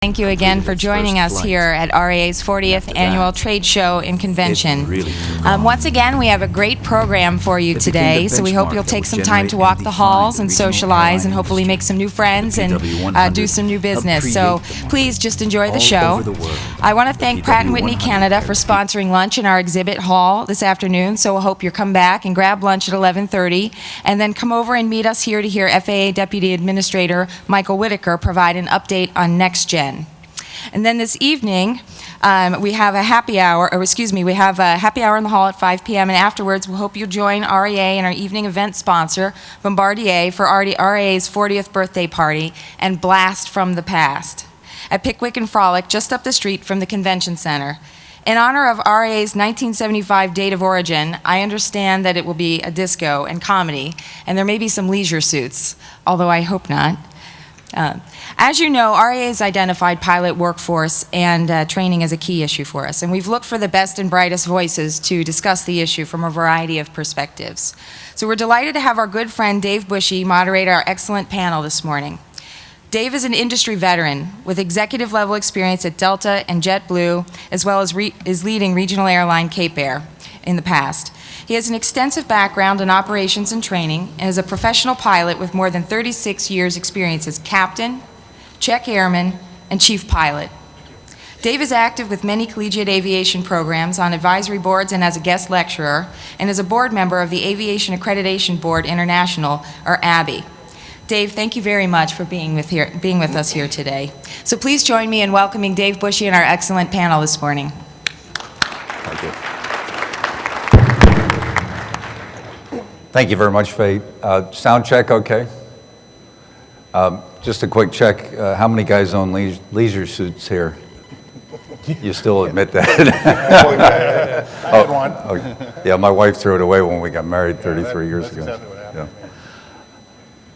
Thank you again for joining us here at RAA's 40th Annual Trade Show and Convention. Once again, we have a great program for you today, so we hope you'll take some time to walk the halls and socialize and hopefully make some new friends and do some new business. So please just enjoy the show. I want to thank Pratt & Whitney Canada for sponsoring lunch in our exhibit hall this afternoon, so we'll hope you'll come back and grab lunch at 11:30 and then come over and meet us here to hear FAA Deputy Administrator Michael Whitaker provide an update on NextGen. And then this evening, we have a happy hour, we have a happy hour in the hall at 5 p.m. And afterwards, we hope you'll join RAA and our evening event sponsor, Bombardier, for RAA's 40th birthday party and Blast from the Past at Pickwick and Frolic, just up the street from the Convention Center. In honor of RAA's 1975 date of origin, I understand that it will be a disco and comedy, and there may be some leisure suits, although I hope not. As you know, RAA has identified pilot workforce and training as a key issue for us, and we've looked for the best and brightest voices to discuss the issue from a variety of perspectives. So we're delighted to have our good friend Dave Bushy moderate our excellent panel this morning. Dave is an industry veteran with executive-level experience at Delta and JetBlue, as well as is leading regional airline Cape Air in the past. He has an extensive background in operations and training and is a professional pilot with more than 36 years' experience as captain, check airman, and chief pilot. Dave is active with many collegiate aviation programs on advisory boards and as a guest lecturer, and is a board member of the Aviation Accreditation Board International, or ABI. Dave, thank you very much for being with us here today. So please join me in welcoming Dave Bushy and our excellent panel this morning. Thank you. Thank you very much, Faye. Sound check, okay? Just a quick check. How many guys own leisure suits here? You still admit that? I had one. Oh, yeah, my wife threw it away when we got married 33 years ago. Exactly what happened. Yeah.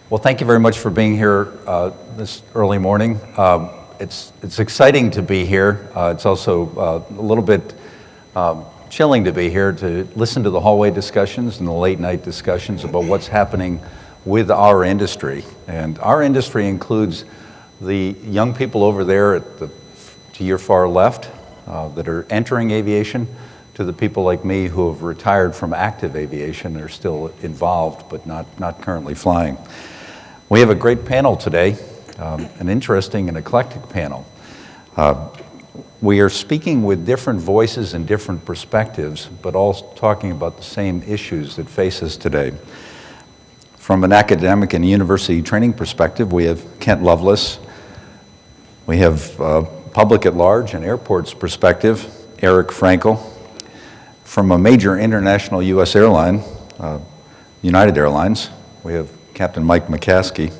Well, thank you very much for being here this early morning. It's exciting to be here. It's also a little bit chilling to be here to listen to the hallway discussions and the late night discussions about what's happening with our industry. And our industry includes the young people over there to your far left that are entering aviation, to the people like me who have retired from active aviation and are still involved but not currently flying. We have a great panel today, an interesting and eclectic panel. We are speaking with different voices and different perspectives, but all talking about the same issues that face us today. From an academic and university training perspective, we have Kent Lovelace. We have public at large and airports perspective, Eric Frankl. From a major international U.S. airline, United Airlines, we have Captain Mike McCasky.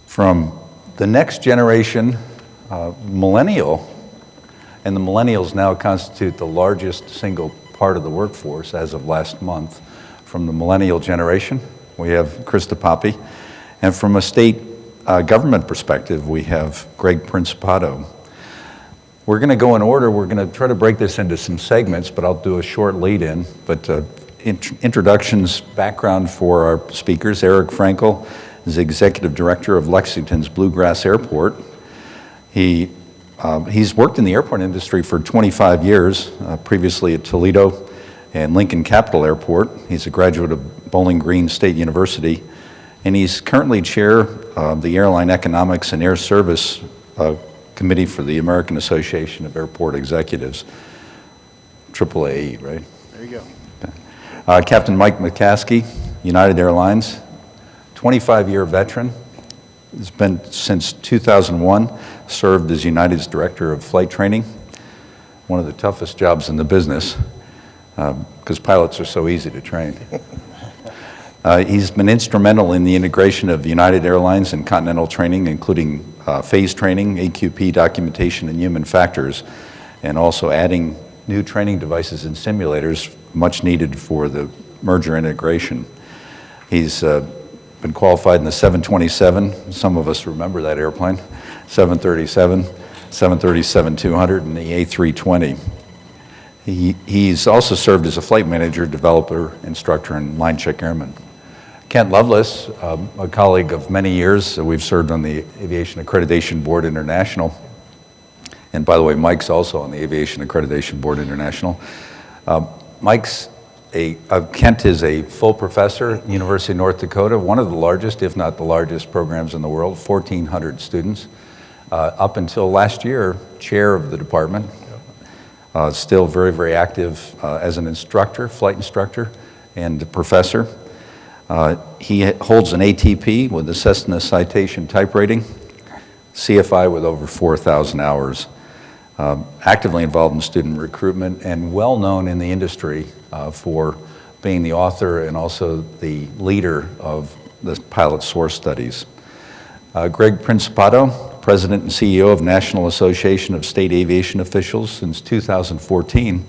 From the next generation millennial, and the millennials now constitute the largest single part of the workforce as of last month. From the millennial generation, we have Krista Walsh. And from a state government perspective, we have Greg Principato. We're going to go in order. We're going to try to break this into some segments, but I'll do a short lead-in. But introductions, background for our speakers. Eric Frankl is Executive Director of Lexington's Bluegrass Airport. He's worked in the airport industry for 25 years, previously at Toledo and Lincoln Capital Airport. He's a graduate of Bowling Green State University, and he's currently chair of the Airline Economics and Air Service Committee for the American Association of Airport Executives, AAAE, right? There you go. Captain Mike McCasky, United Airlines, 25-year veteran. He's been since 2001, served as United's Director of Flight Training, one of the toughest jobs in the business, because pilots are so easy to train. He's been instrumental in the integration of United Airlines and Continental training, including phase training, AQP documentation, and human factors, and also adding new training devices and simulators much needed for the merger integration. He's been qualified in the 727, some of us remember that airplane, 737, 737-200, and the A320. He's also served as a flight manager, developer, instructor, and line check airman. Kent Lovelace, a colleague of many years. We've served on the Aviation Accreditation Board International. And by the way, Mike's also on the Aviation Accreditation Board International. Kent is a full professor at the University of North Dakota, one of the largest, if not the largest programs in the world, 1,400 students. Up until last year, chair of the department. Still very, very active as an instructor, flight instructor, and professor. He holds an ATP with the Cessna Citation Type Rating, CFI with over 4,000 hours. Actively involved in student recruitment and well known in the industry for being the author and also the leader of the pilot source studies. Greg Principato, President and CEO of National Association of State Aviation Officials since 2014,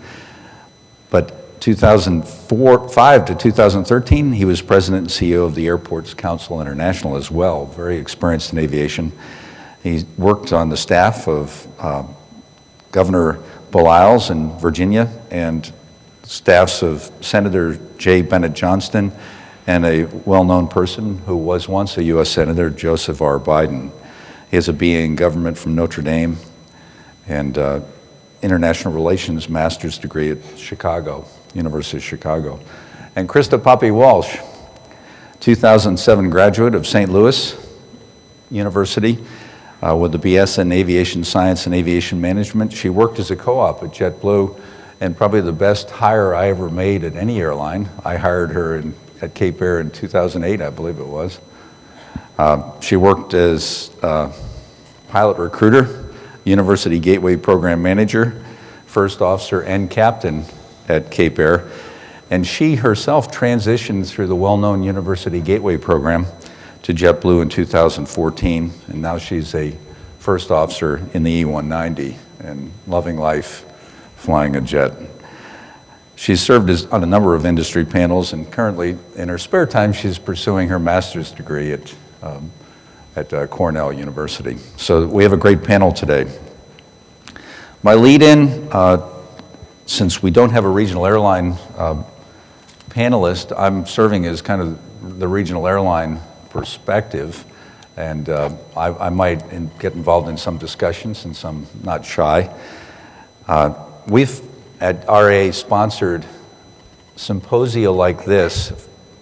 but 2005 to 2013, he was President and CEO of the Airports Council International as well, very experienced in aviation. He worked on the staff of Governor Belials in Virginia and staffs of Senator J. Bennett Johnston and a well-known person who was once a U.S. Senator, Joseph R. Biden. He has a BA in government from Notre Dame and international relations master's degree at University of Chicago. And Krista Walsh, 2007 graduate of St. Louis University, with a BS in Aviation Science and Aviation Management. She worked as a co-op at JetBlue, and probably the best hire I ever made at any airline. I hired her at Cape Air in 2008, I believe it was. She worked as pilot recruiter, University Gateway Program Manager, first officer and captain at Cape Air, and she herself transitioned through the well-known University Gateway Program to JetBlue in 2014, and now she's a first officer in the E-190 and loving life flying a jet. She's served on a number of industry panels, and currently, in her spare time, she's pursuing her master's degree at Cornell University. So we have a great panel today. My lead-in, since we don't have a regional airline panelist, I'm serving as kind of the regional airline perspective, and I might get involved in some discussions since I'm not shy. We've at RAA sponsored symposia like this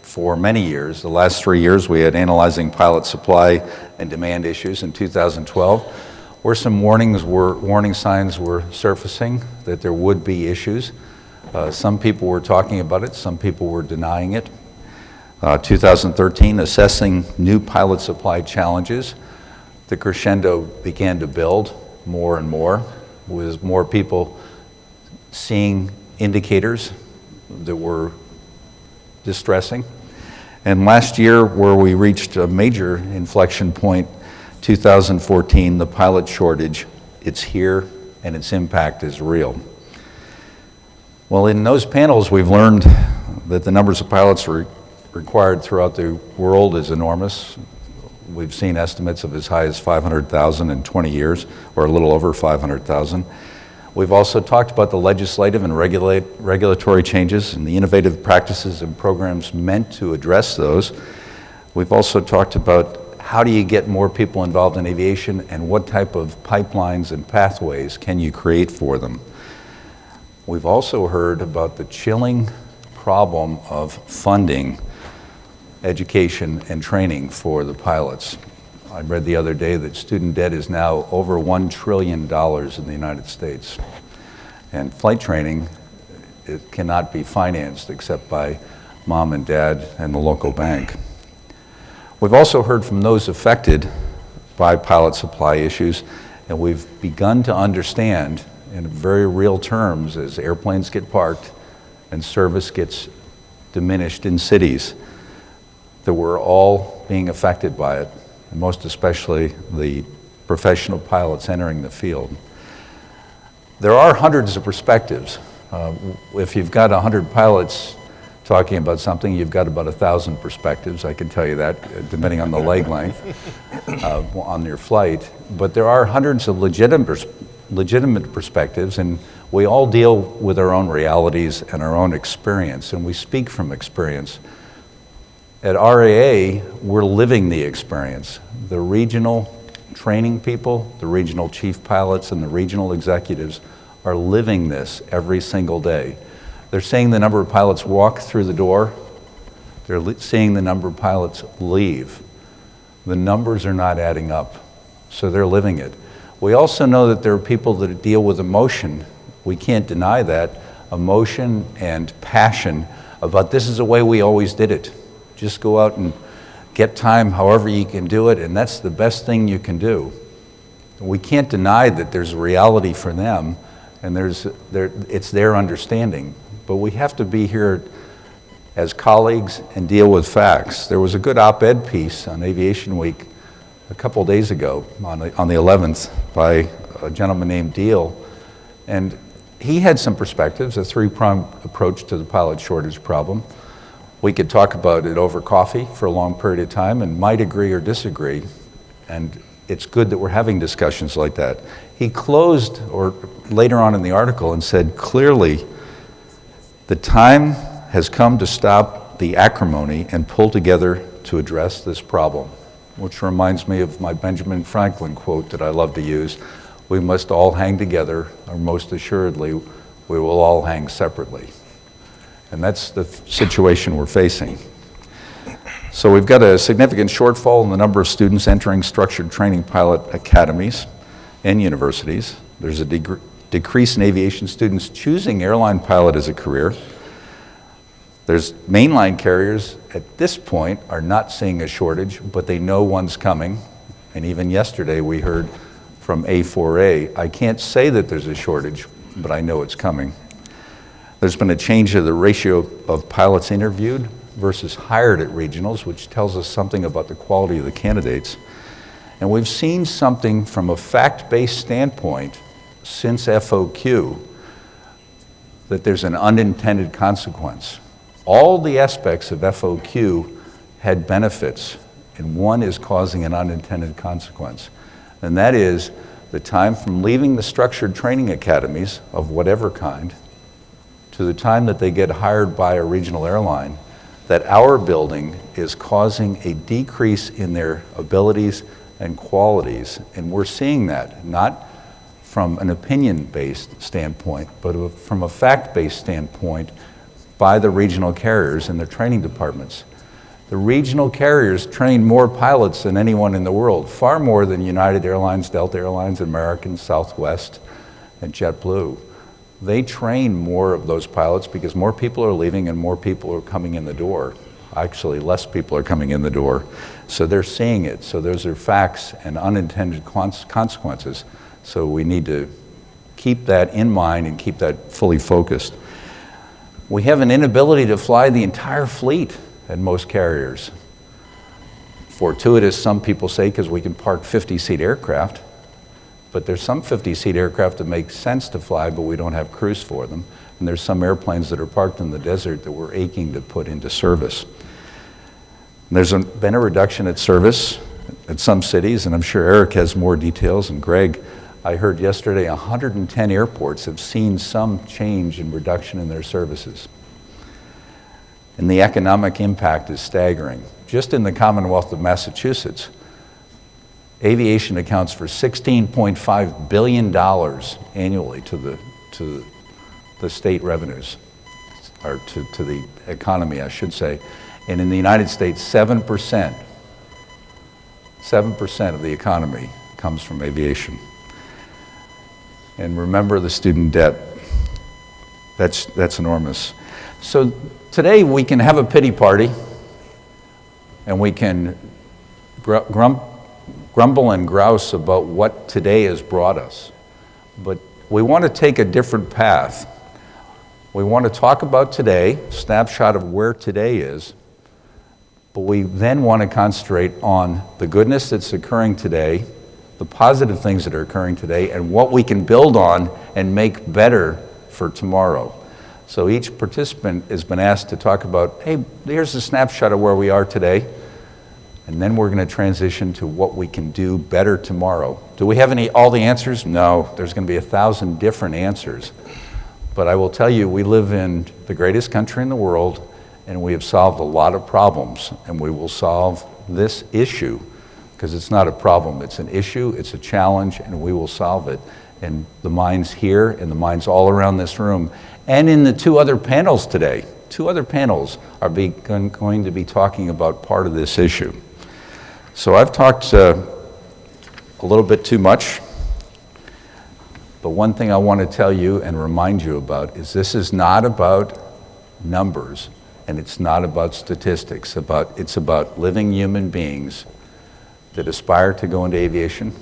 for many years. The last 3 years we had analyzing pilot supply and demand issues in 2012, where some warning signs were surfacing that there would be issues. Some people were talking about it, some people were denying it. 2013, assessing new pilot supply challenges. The crescendo began to build more and more, with more people seeing indicators that were distressing. And last year, where we reached a major inflection point, 2014, the pilot shortage, it's here and its impact is real. Well, in those panels, we've learned that the numbers of pilots required throughout the world is enormous. We've seen estimates of as high as 500,000 in 20 years, or a little over 500,000. We've also talked about the legislative and regulatory changes and the innovative practices and programs meant to address those. We've also talked about how do you get more people involved in aviation and what type of pipelines and pathways can you create for them. We've also heard about the chilling problem of funding education and training for the pilots. I read the other day that student debt is now over $1 trillion in the United States. And flight training, it cannot be financed except by mom and dad and the local bank. We've also heard from those affected by pilot supply issues, and we've begun to understand in very real terms as airplanes get parked and service gets diminished in cities, that we're all being affected by it, and most especially the professional pilots entering the field. There are hundreds of perspectives. If you've got 100 pilots talking about something, you've got about 1,000 perspectives, I can tell you that, depending on the leg length on your flight. But there are hundreds of legitimate perspectives, and we all deal with our own realities and our own experience, and we speak from experience. At RAA, we're living the experience. The regional training people, the regional chief pilots, and the regional executives are living this every single day. They're seeing the number of pilots walk through the door. They're seeing the number of pilots leave. The numbers are not adding up, so they're living it. We also know that there are people that deal with emotion. We can't deny that. Emotion and passion about this is the way we always did it. Just go out and get time however you can do it, and that's the best thing you can do. We can't deny that there's a reality for them, and it's their understanding. But we have to be here as colleagues and deal with facts. There was a good op-ed piece on Aviation Week a couple days ago on the 11th by a gentleman named Deal, and he had some perspectives, a three-pronged approach to the pilot shortage problem. We could talk about it over coffee for a long period of time and might agree or disagree, and it's good that we're having discussions like that. He closed, or later on in the article, and said, clearly, the time has come to stop the acrimony and pull together to address this problem, which reminds me of my Benjamin Franklin quote that I love to use. We must all hang together, or most assuredly, we will all hang separately. And that's the situation we're facing. So we've got a significant shortfall in the number of students entering structured training pilot academies and universities. There's a decrease in aviation students choosing airline pilot as a career. There's mainline carriers at this point are not seeing a shortage, but they know one's coming. And even yesterday we heard from A4A, I can't say that there's a shortage, but I know it's coming. There's been a change of the ratio of pilots interviewed versus hired at regionals, which tells us something about the quality of the candidates. And we've seen something from a fact-based standpoint since FOQ that there's an unintended consequence. All the aspects of FOQ had benefits, and one is causing an unintended consequence. And that is the time from leaving the structured training academies of whatever kind to the time that they get hired by a regional airline, that our building is causing a decrease in their abilities and qualities. And we're seeing that, not from an opinion-based standpoint, but from a fact-based standpoint by the regional carriers and their training departments. The regional carriers train more pilots than anyone in the world, far more than United Airlines, Delta Airlines, American, Southwest, and JetBlue. They train more of those pilots because more people are leaving and more people are coming in the door. Actually, less people are coming in the door. So they're seeing it. So those are facts and unintended consequences. So we need to keep that in mind and keep that fully focused. We have an inability to fly the entire fleet at most carriers. Fortuitous, some people say, because we can park 50-seat aircraft. But there's some 50-seat aircraft that make sense to fly, but we don't have crews for them. And there's some airplanes that are parked in the desert that we're aching to put into service. And there's been a reduction at service at some cities, and I'm sure Eric has more details, and Greg, I heard yesterday 110 airports have seen some change in reduction in their services. And the economic impact is staggering. Just in the Commonwealth of Massachusetts, aviation accounts for $16.5 billion annually to the state revenues, or to the economy, I should say. And in the United States, 7% of the economy comes from aviation. And remember the student debt. That's enormous. So today we can have a pity party, and we can grumble and grouse about what today has brought us. But we want to take a different path. We want to talk about today, snapshot of where today is, but we then want to concentrate on the goodness that's occurring today, the positive things that are occurring today, and what we can build on and make better for tomorrow. So each participant has been asked to talk about, hey, here's a snapshot of where we are today, and then we're going to transition to what we can do better tomorrow. Do we have all the answers? No, there's going to be 1,000 different answers. But I will tell you, we live in the greatest country in the world, and we have solved a lot of problems, and we will solve this issue, because it's not a problem, it's an issue, it's a challenge, and we will solve it. And the minds here and the minds all around this room, and in the two other panels today, two other panels are going to be talking about part of this issue. So I've talked a little bit too much, but one thing I want to tell you and remind you about is this is not about numbers, and it's not about statistics. It's about living human beings that aspire to go into aviation,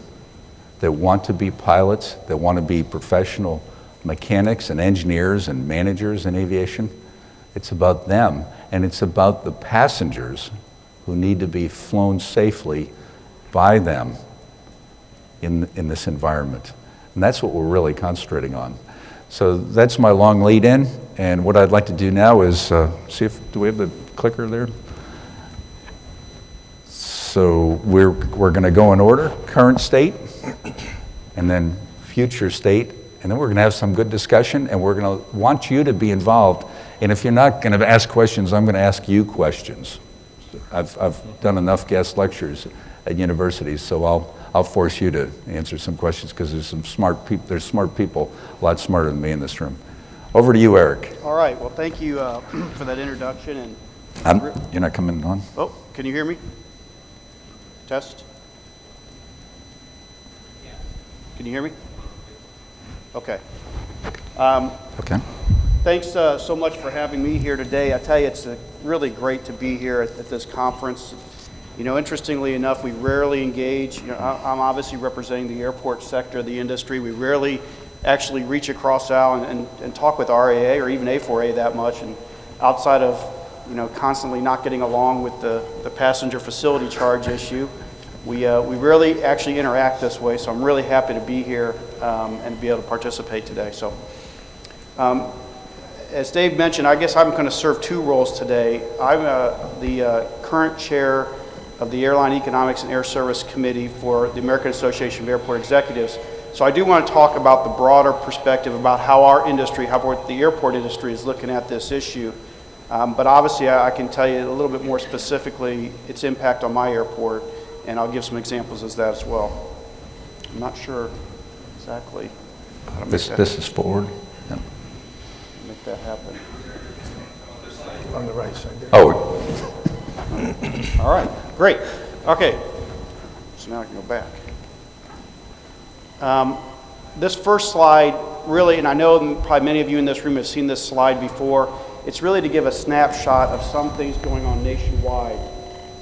that want to be pilots, that want to be professional mechanics and engineers and managers in aviation. It's about them, and it's about the passengers who need to be flown safely by them in this environment. And that's what we're really concentrating on. So that's my long lead in, and what I'd like to do now is do we have the clicker there? So we're going to go in order, current state, and then future state, and then we're going to have some good discussion, and we're going to want you to be involved. And if you're not going to ask questions, I'm going to ask you questions. I've done enough guest lectures at universities, so I'll force you to answer some questions, because there's some smart people. There's smart people, a lot smarter than me in this room. Over to you, Eric. All right. Well, thank you for that introduction. And You're not coming on? oh, can you hear me? Test. Can you hear me? Okay. Okay. Thanks so much for having me here today. I tell you, it's really great to be here at this conference. You know, interestingly enough, we rarely engage. You know, I'm obviously representing the airport sector of the industry. We rarely actually reach across aisle and talk with RAA or even A4A that much. And outside of, you know, constantly not getting along with the passenger facility charge issue, we rarely actually interact this way. So I'm really happy to be here and be able to participate today. So. As Dave mentioned, I guess I'm going to serve two roles today. I'm the current chair of the Airline Economics and Air Service Committee for the American Association of Airport Executives. So I do want to talk about the broader perspective about how our industry, how the airport industry is looking at this issue. But obviously I can tell you a little bit more specifically its impact on my airport, and I'll give some examples of that as well. I'm not sure exactly how to make This is forward. Yeah. make that happen. On the right side there. Oh, All right, great. Okay, so now I can go back. This first slide really, and I know probably many of you in this room have seen this slide before, it's really to give a snapshot of some things going on nationwide.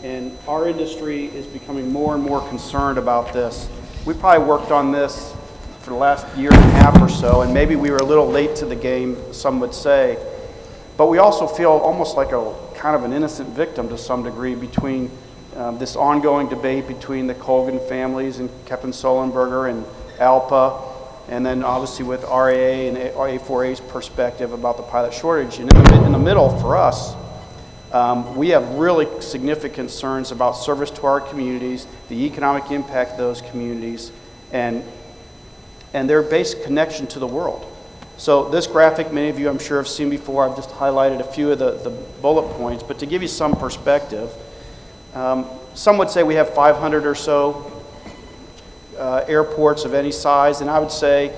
And our industry is becoming more and more concerned about this. We probably worked on this for the last year and a half or so, and maybe we were a little late to the game, some would say. But we also feel almost like a kind of an innocent victim to some degree between this ongoing debate between the Colgan families and Captain Solenberger and ALPA, and then obviously with RAA and A4A's perspective about the pilot shortage. And in the middle for us, we have really significant concerns about service to our communities, the economic impact of those communities, and their basic connection to the world. So this graphic, many of you I'm sure have seen before. I've just highlighted a few of the bullet points, but to give you some perspective, some would say we have 500 or so airports of any size, and I would say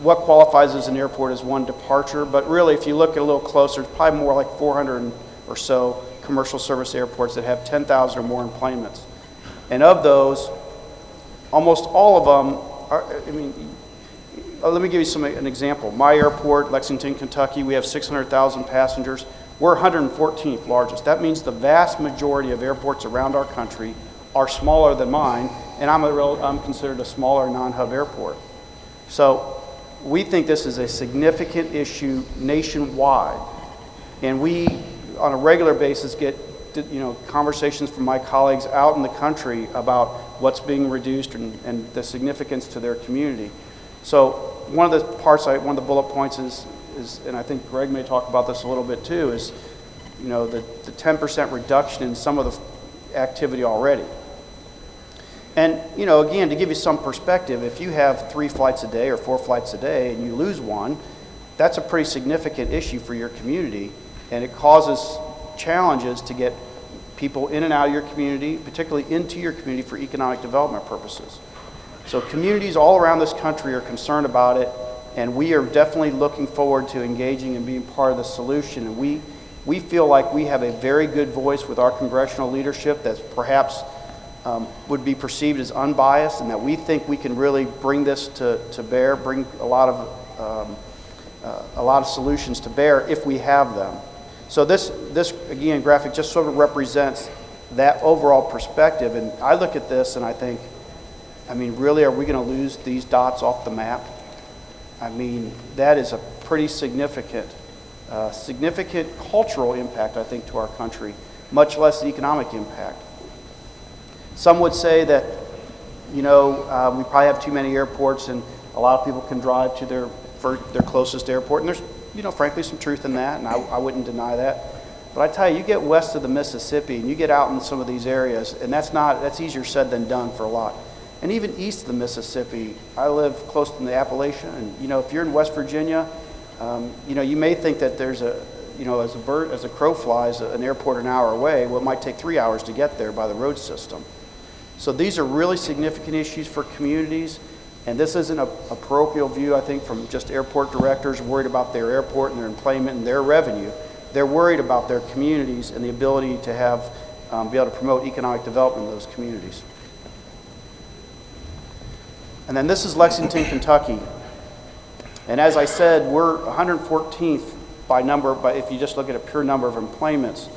what qualifies as an airport is one departure, but really if you look at a little closer, it's probably more like 400 or so commercial service airports that have 10,000 or more enplanements. And of those, almost all of them are, let me give you an example. My airport, Lexington, Kentucky, we have 600,000 passengers. We're 114th largest. That means the vast majority of airports around our country are smaller than mine, and I'm considered a smaller non-hub airport. So we think this is a significant issue nationwide, and we, on a regular basis, get conversations from my colleagues out in the country about what's being reduced and the significance to their community. So one of the bullet points is, and I think Greg may talk about this a little bit too, is the 10% reduction in some of the activity already. And again, to give you some perspective, if you have 3 flights a day or 4 flights a day and you lose one, that's a pretty significant issue for your community. And it causes challenges to get people in and out of your community, particularly into your community for economic development purposes. So communities all around this country are concerned about it, and we are definitely looking forward to engaging and being part of the solution. And we feel like we have a very good voice with our congressional leadership that's perhaps would be perceived as unbiased, and that we think we can really bring this to bear, bring a lot of solutions to bear if we have them. So this again graphic just sort of represents that overall perspective. And I look at this and I think, I mean, really, are we going to lose these dots off the map? I mean, that is a pretty significant cultural impact, I think, to our country, much less the economic impact. Some would say that, we probably have too many airports and a lot of people can drive to their closest airport. And there's, frankly, some truth in that, and I wouldn't deny that. But I tell you, you get west of the Mississippi and you get out in some of these areas, and that's easier said than done for a lot. And even east of the Mississippi, I live close to the Appalachian, and if you're in West Virginia, you may think that there's as a crow flies, an airport an hour away. Well, it might take 3 hours to get there by the road system. So these are really significant issues for communities, and this isn't a parochial view, I think, from just airport directors worried about their airport and their employment and their revenue. They're worried about their communities and the ability to have be able to promote economic development in those communities. And then this is Lexington, Kentucky. And as I said, we're 114th by number, but if you just look at a pure number of employments.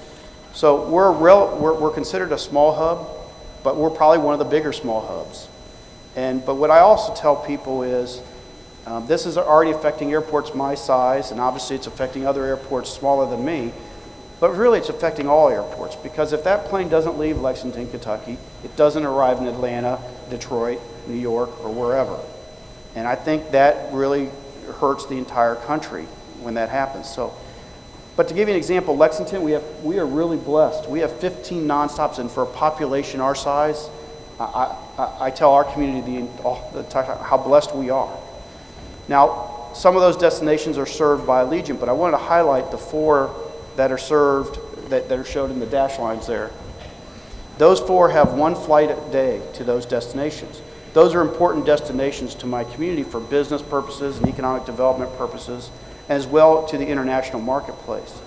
So we're considered a small hub, but we're probably one of the bigger small hubs. But what I also tell people is this is already affecting airports my size, and obviously it's affecting other airports smaller than me, but really it's affecting all airports, because if that plane doesn't leave Lexington, Kentucky, it doesn't arrive in Atlanta, Detroit, New York, or wherever. And I think that really hurts the entire country when that happens. But to give you an example, Lexington, we are really blessed. We have 15 nonstops, and for a population our size, I tell our community how blessed we are. Now, some of those destinations are served by Allegiant, but I wanted to highlight the 4 that are served, that are showed in the dash lines there. Those 4 have 1 flight a day to those destinations. Those are important destinations to my community for business purposes and economic development purposes, as well to the international marketplace.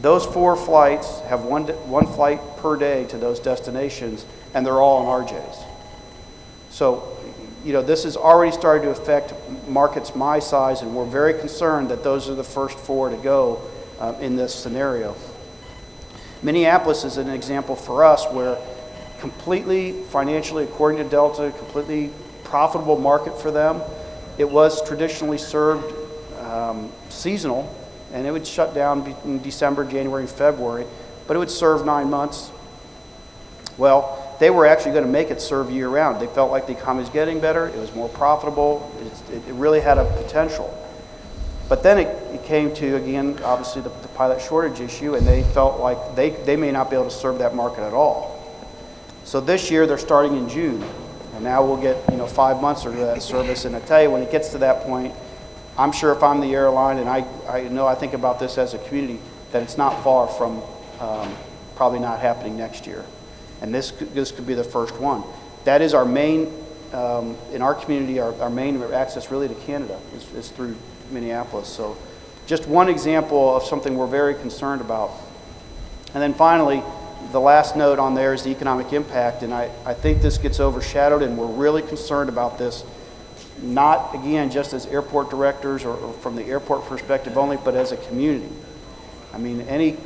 Those 4 flights have one flight per day to those destinations, and they're all on RJs. So, this has already started to affect markets my size, and we're very concerned that those are the first 4 to go in this scenario. Minneapolis is an example for us where completely financially, according to Delta, completely profitable market for them. It was traditionally served seasonal, and it would shut down in December, January, and February, but it would serve 9 months. Well, they were actually going to make it serve year-round. They felt like the economy was getting better, it was more profitable, it really had a potential. But then it came to, again, obviously the pilot shortage issue, and they felt like they may not be able to serve that market at all. So this year they're starting in June, and now we'll get 5 months of that service. And I tell you, when it gets to that point, I'm sure if I'm the airline, and I think about this as a community, that it's not far from probably not happening next year. And this could be the first one. That is our main, in our community, our main access really to Canada is through Minneapolis. So just one example of something we're very concerned about. And then finally, the last note on there is the economic impact, and I think this gets overshadowed, and we're really concerned about this, not, again, just as airport directors or from the airport perspective only, but as a community. I mean, any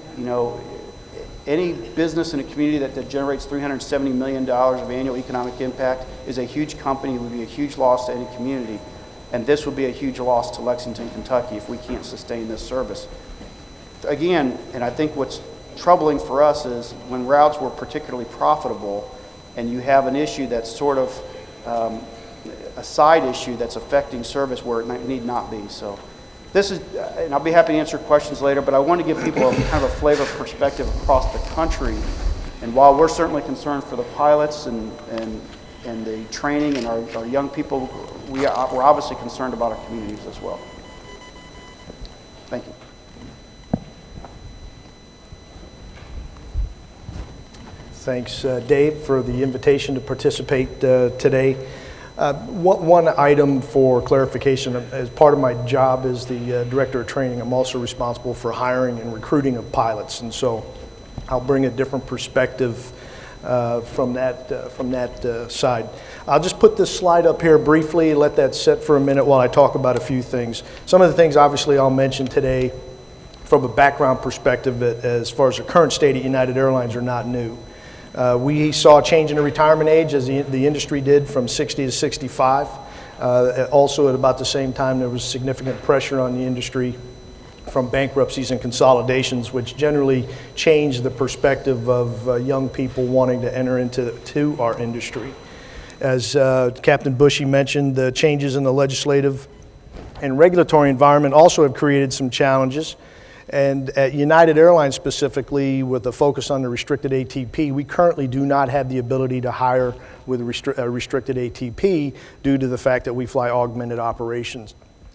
business in a community that generates $370 million of annual economic impact is a huge company, would be a huge loss to any community. And this would be a huge loss to Lexington, Kentucky if we can't sustain this service. Again, and I think what's troubling for us is when routes were particularly profitable and you have an issue that's sort of a side issue that's affecting service where it need not be. So this is, and I'll be happy to answer questions later, but I want to give people a kind of a flavor of perspective across the country. And while we're certainly concerned for the pilots and the training and our young people, we're obviously concerned about our communities as well. Thank you. Thanks, Dave, for the invitation to participate today. One item for clarification, as part of my job as the Director of Training, I'm also responsible for hiring and recruiting of pilots, and so I'll bring a different perspective from that side. I'll just put this slide up here briefly, let that sit for a minute while I talk about a few things. Some of the things obviously I'll mention today from a background perspective as far as the current state of United Airlines are not new. We saw a change in the retirement age as the industry did from 60 to 65. Also at about the same time there was significant pressure on the industry from bankruptcies and consolidations, which generally changed the perspective of young people wanting to enter into our industry. As Captain Bushy mentioned, the changes in the legislative and regulatory environment also have created some challenges. And at United Airlines specifically, with a focus on the restricted ATP, we currently do not have the ability to hire with restricted ATP due to the fact that we fly augmented operations,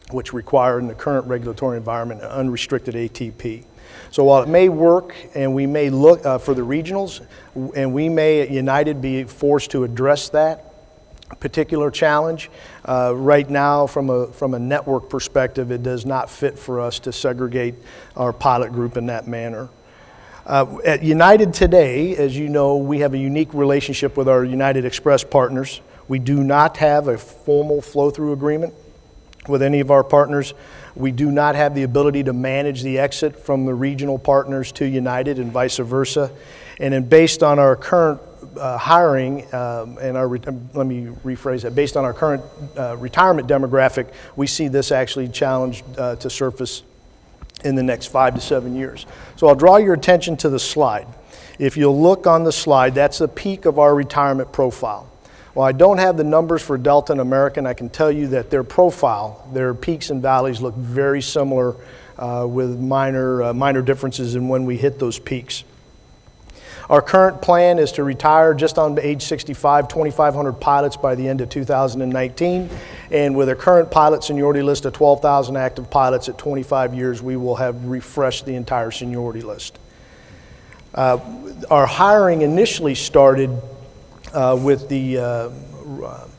which require in the current regulatory environment an unrestricted ATP. So while it may work and we may look for the regionals, and we may at United be forced to address that particular challenge, right now from a network perspective, it does not fit for us to segregate our pilot group in that manner. At United today, as you know, we have a unique relationship with our United Express partners. We do not have a formal flow-through agreement with any of our partners. We do not have the ability to manage the exit from the regional partners to United and vice versa. And then based on our current hiring and let me rephrase that, based on our current retirement demographic, we see this actually challenged to surface in the next 5 to 7 years. So I'll draw your attention to the slide. If you'll look on the slide, that's the peak of our retirement profile. While I don't have the numbers for Delta and American, I can tell you that their profile, their peaks and valleys look very similar with minor differences in when we hit those peaks. Our current plan is to retire just on age 65, 2,500 pilots by the end of 2019. And with a current pilot seniority list of 12,000 active pilots at 25 years, we will have refreshed the entire seniority list. Our hiring initially started with the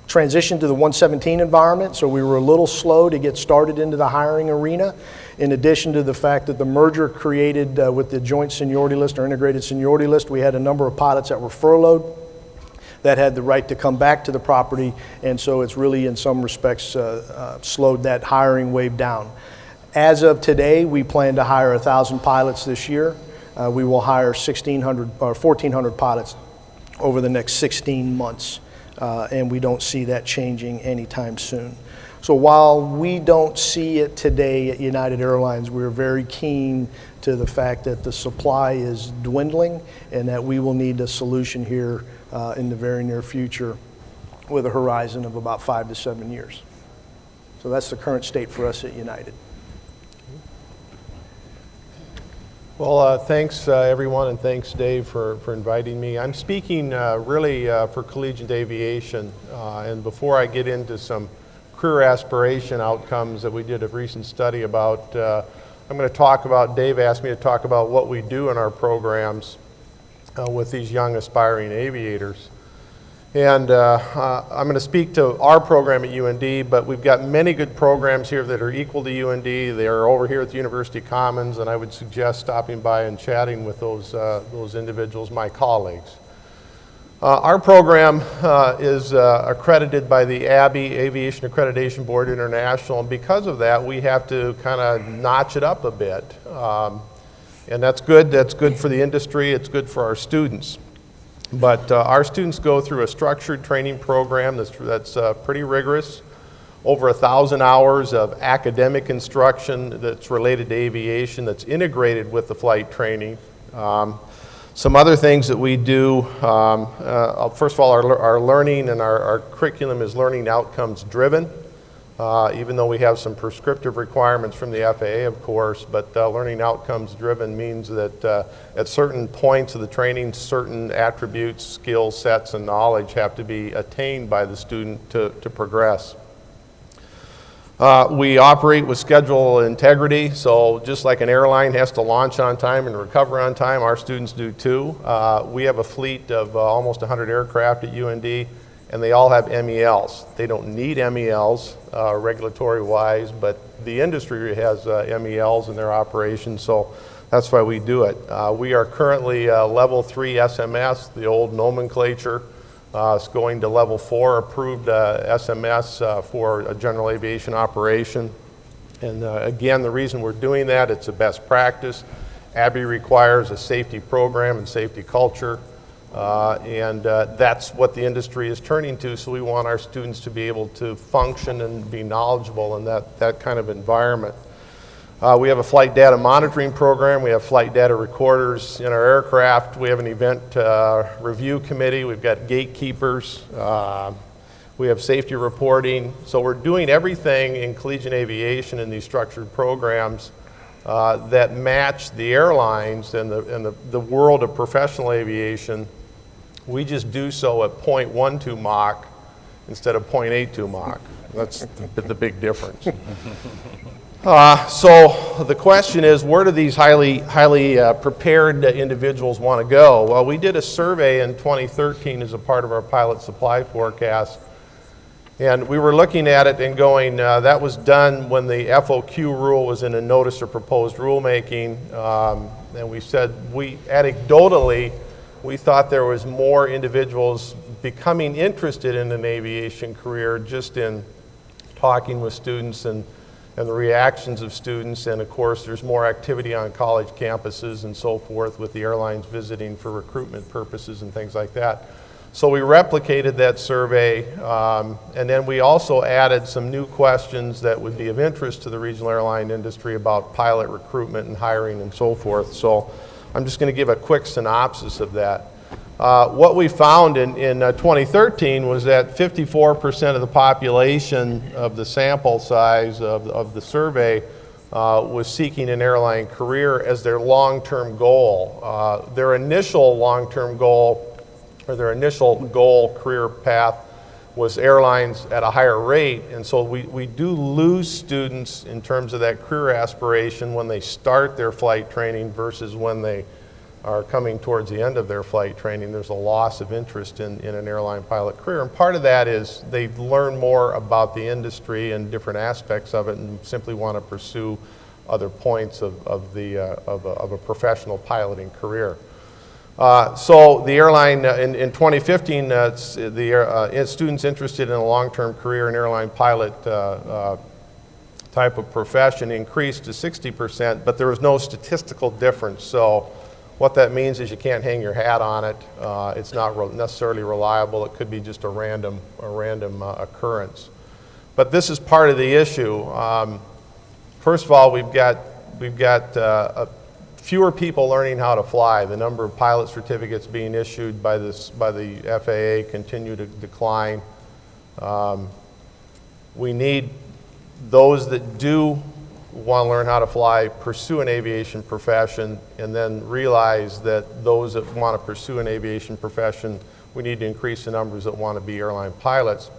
transition to the 117 environment, so we were a little slow to get started into the hiring arena, in addition to the fact that the merger created with the joint seniority list or integrated seniority list, we had a number of pilots that were furloughed that had the right to come back to the property, and so it's really in some respects slowed that hiring wave down. As of today, we plan to hire 1,000 pilots this year. We will hire 1,600 or 1,400 pilots over the next 16 months. And we don't see that changing anytime soon. So while we don't see it today at United Airlines, we're very keen to the fact that the supply is dwindling and that we will need a solution here in the very near future with a horizon of about 5 to 7 years. So that's the current state for us at United. Well, thanks everyone, and thanks Dave for inviting me. I'm speaking really for collegiate aviation, and before I get into some career aspiration outcomes that we did a recent study about, I'm going to talk about, Dave asked me to talk about what we do in our programs with these young aspiring aviators. And I'm going to speak to our program at UND, but we've got many good programs here that are equal to UND. They are over here at the University Commons, and I would suggest stopping by and chatting with those individuals, my colleagues. Our program is accredited by the ABI, Aviation Accreditation Board International, and because of that, we have to kind of notch it up a bit. And that's good. That's good for the industry. It's good for our students. But our students go through a structured training program that's pretty rigorous, over 1,000 hours of academic instruction that's related to aviation that's integrated with the flight training. Some other things that we do, first of all, our learning and our curriculum is learning outcomes driven, even though we have some prescriptive requirements from the FAA, of course, but learning outcomes driven means that at certain points of the training, certain attributes, skill sets, and knowledge have to be attained by the student to progress. We operate with schedule integrity, so just like an airline has to launch on time and recover on time, our students do too. We have a fleet of almost 100 aircraft at UND, and they all have MELs. They don't need MELs regulatory-wise, but the industry has MELs in their operations, so that's why we do it. We are currently level 3 SMS, the old nomenclature. It's going to level 4 approved SMS for a general aviation operation. And again, the reason we're doing that, it's a best practice. ABI requires a safety program and safety culture. And that's what the industry is turning to, so we want our students to be able to function and be knowledgeable in that kind of environment. We have a flight data monitoring program. We have flight data recorders in our aircraft. We have an event review committee. We've got gatekeepers. We have safety reporting. So we're doing everything in collegiate aviation in these structured programs that match the airlines and the world of professional aviation. We just do so at 0.12 Mach instead of 0.82 Mach. That's the big difference. So the question is, where do these highly prepared individuals want to go? Well, we did a survey in 2013 as a part of our pilot supply forecast, and we were looking at it and going, that was done when the FOQ rule was in a notice of proposed rulemaking, and we said, anecdotally, we thought there was more individuals becoming interested in an aviation career just in talking with students and the reactions of students, and of course there's more activity on college campuses and so forth with the airlines visiting for recruitment purposes and things like that. So we replicated that survey, and then we also added some new questions that would be of interest to the regional airline industry about pilot recruitment and hiring and so forth. So I'm just going to give a quick synopsis of that. What we found in 2013 was that 54% of the population of the sample size of the survey was seeking an airline career as their long-term goal. Their initial long-term goal, or their initial goal career path, was airlines at a higher rate, and so we do lose students in terms of that career aspiration when they start their flight training versus when they are coming towards the end of their flight training. There's a loss of interest in an airline pilot career, and part of that is they learn more about the industry and different aspects of it and simply want to pursue other points of a professional piloting career. So the airline, in 2015, students interested in a long-term career in airline pilot type of profession increased to 60%, but there was no statistical difference. So what that means is you can't hang your hat on it. It's not necessarily reliable. It could be just a random occurrence. But this is part of the issue. First of all, we've got fewer people learning how to fly. The number of pilot certificates being issued by the FAA continue to decline. We need those that do want to learn how to fly, pursue an aviation profession, and then realize that those that want to pursue an aviation profession, we need to increase the numbers that want to be airline pilots.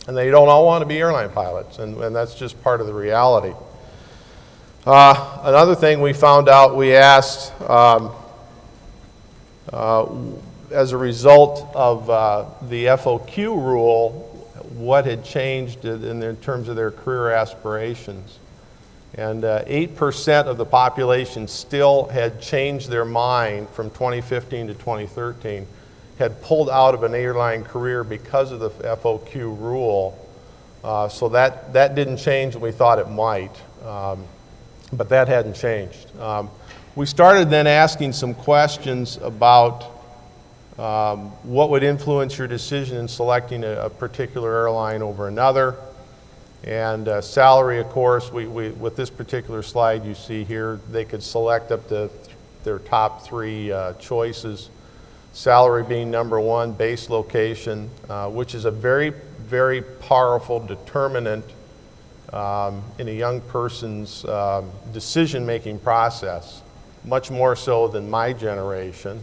And they don't all want to be airline pilots, and that's just part of the reality. Another thing we found out, we asked, as a result of the FOQ rule, what had changed in terms of their career aspirations. And 8% of the population still had changed their mind from 2015 to 2013, had pulled out of an airline career because of the FOQ rule. So that didn't change, and we thought it might. But that hadn't changed. We started then asking some questions about what would influence your decision in selecting a particular airline over another. And salary, of course, with this particular slide you see here, they could select up to their top 3 choices. Salary being number 1, base location, which is a very, very powerful determinant in a young person's decision-making process, much more so than my generation.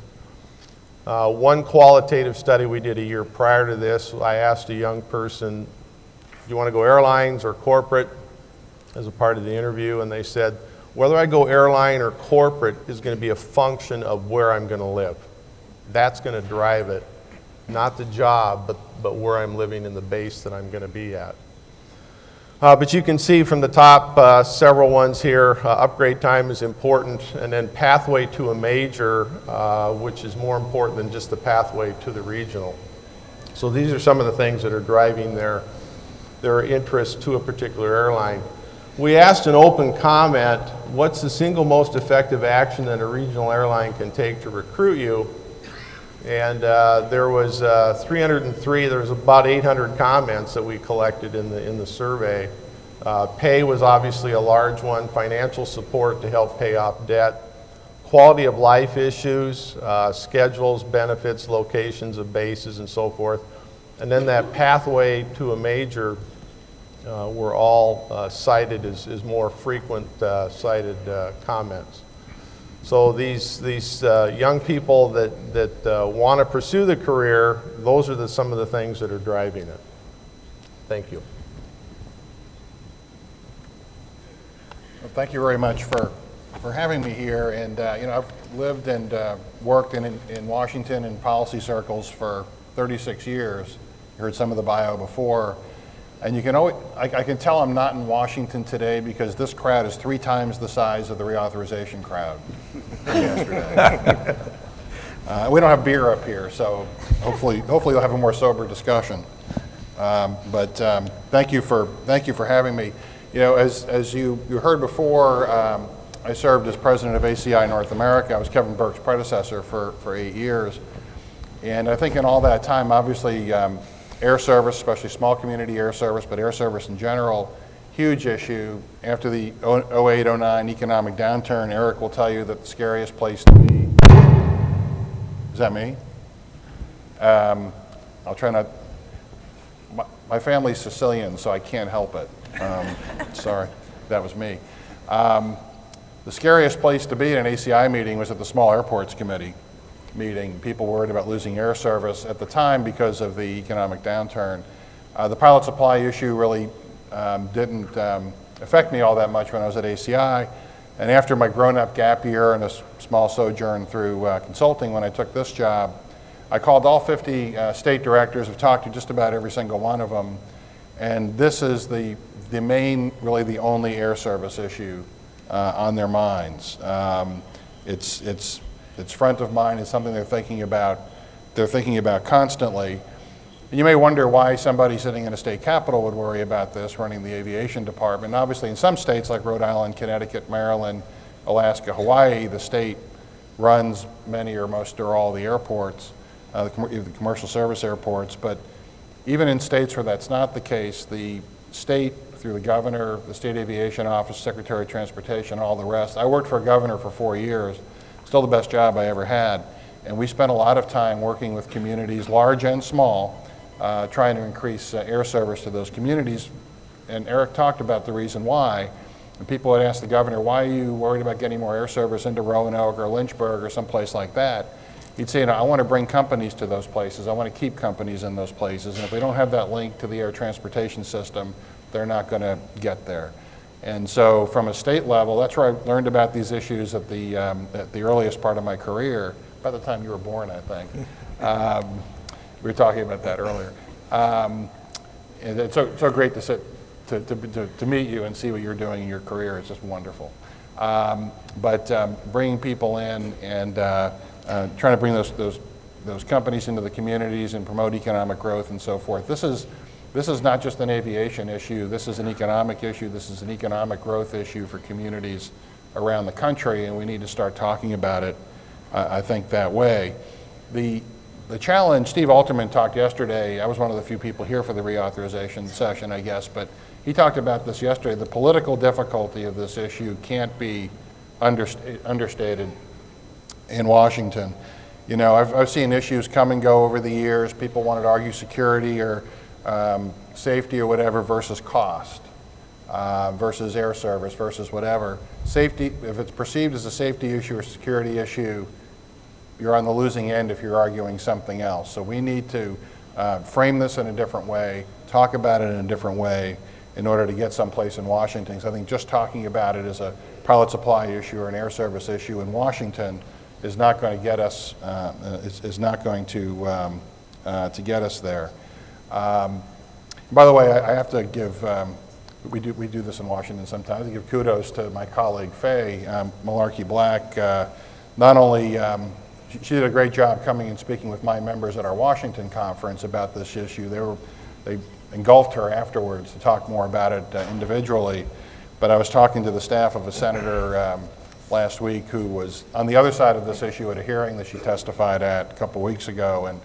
One qualitative study we did a year prior to this, I asked a young person, do you want to go airlines or corporate? as a part of the interview, and they said, whether I go airline or corporate is going to be a function of where I'm going to live. That's going to drive it, not the job, but where I'm living and the base that I'm going to be at. But you can see from the top several ones here, upgrade time is important, and then pathway to a major, which is more important than just the pathway to the regional. So these are some of the things that are driving their interest to a particular airline. We asked an open comment, what's the single most effective action that a regional airline can take to recruit you? And there was 303, there was about 800 comments that we collected in the survey. Pay was obviously a large one, financial support to help pay off debt, quality of life issues, schedules, benefits, locations of bases, and so forth. And then that pathway to a major were all cited as more frequent cited comments. So these young people that want to pursue the career, those are some of the things that are driving it. Thank you. Well, thank you very much for having me here. And you know, I've lived and worked in Washington in policy circles for 36 years. You heard some of the bio before. And you can always, I can tell I'm not in Washington today because this crowd is 3 times the size of the reauthorization crowd yesterday. We don't have beer up here, so hopefully you'll have a more sober discussion. But thank you for having me. You know, as you heard before, I served as president of ACI North America. I was Kevin Burke's predecessor for 8 years. And I think in all that time, obviously, air service, especially small community air service, but air service in general, huge issue. After the 08-09 economic downturn, Eric will tell you that the scariest place to be, is that me? I'll try not, my family's Sicilian, so I can't help it. Sorry, that was me. The scariest place to be in an ACI meeting was at the Small Airports Committee meeting. People worried about losing air service at the time because of the economic downturn. The pilot supply issue really didn't affect me all that much when I was at ACI. And after my grown-up gap year and a small sojourn through consulting when I took this job, I called all 50 state directors. I've talked to just about every single one of them. And this is the main, really the only air service issue on their minds. It's front of mind. It's something they're thinking about constantly. And you may wonder why somebody sitting in a state capitol would worry about this, running the aviation department. And obviously, in some states like Rhode Island, Connecticut, Maryland, Alaska, Hawaii, the state runs many or most or all the airports, the commercial service airports. But even in states where that's not the case, the state, through the governor, the state aviation office, secretary of transportation, all the rest. I worked for a governor for 4 years. Still the best job I ever had. And we spent a lot of time working with communities, large and small, trying to increase air service to those communities. And Eric talked about the reason why. And people would ask the governor, why are you worried about getting more air service into Roanoke or Lynchburg or someplace like that? He'd say, I want to bring companies to those places. I want to keep companies in those places. And if they don't have that link to the air transportation system, they're not going to get there. And so from a state level, that's where I learned about these issues at the earliest part of my career, by the time you were born, I think. We were talking about that earlier. And it's so great to meet you and see what you're doing in your career. It's just wonderful. But bringing people in and trying to bring those companies into the communities and promote economic growth and so forth. This is not just an aviation issue. This is an economic issue. This is an economic growth issue for communities around the country, and we need to start talking about it, I think, that way. The challenge, Steve Alterman talked yesterday. I was one of the few people here for the reauthorization session, I guess, but he talked about this yesterday. The political difficulty of this issue can't be understated in Washington. You know, I've seen issues come and go over the years. People wanted to argue security or safety or whatever versus cost, versus air service versus whatever. Safety, if it's perceived as a safety issue or security issue, you're on the losing end if you're arguing something else. So we need to frame this in a different way, talk about it in a different way, in order to get someplace in Washington. So I think just talking about it as a pilot supply issue or an air service issue in Washington is not going to get us is not going to get us there. By the way, I have to give we do this in Washington sometimes. I give kudos to my colleague Faye Malarkey Black. Not only she did a great job coming and speaking with my members at our Washington conference about this issue. They engulfed her afterwards to talk more about it individually. But I was talking to the staff of a senator last week who was on the other side of this issue at a hearing that she testified at a couple weeks ago.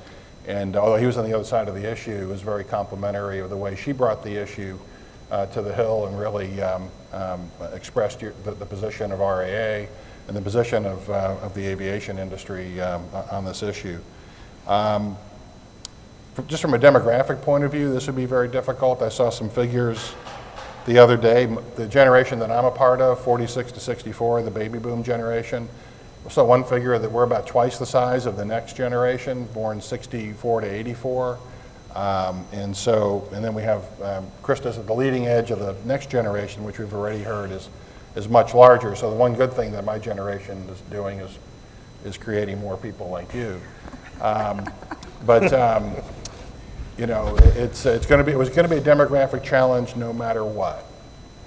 And although he was on the other side of the issue, it was very complimentary of the way she brought the issue to the Hill and really expressed the position of RAA and the position of the aviation industry on this issue. Just from a demographic point of view, this would be very difficult. I saw some figures the other day. The generation that I'm a part of, 46 to 64, the baby boom generation, I saw one figure that we're about twice the size of the next generation, born 64 to 84. And then we have Krista's at the leading edge of the next generation, which we've already heard is much larger. So the one good thing that my generation is doing is creating more people like you. You know, it was going to be a demographic challenge no matter what.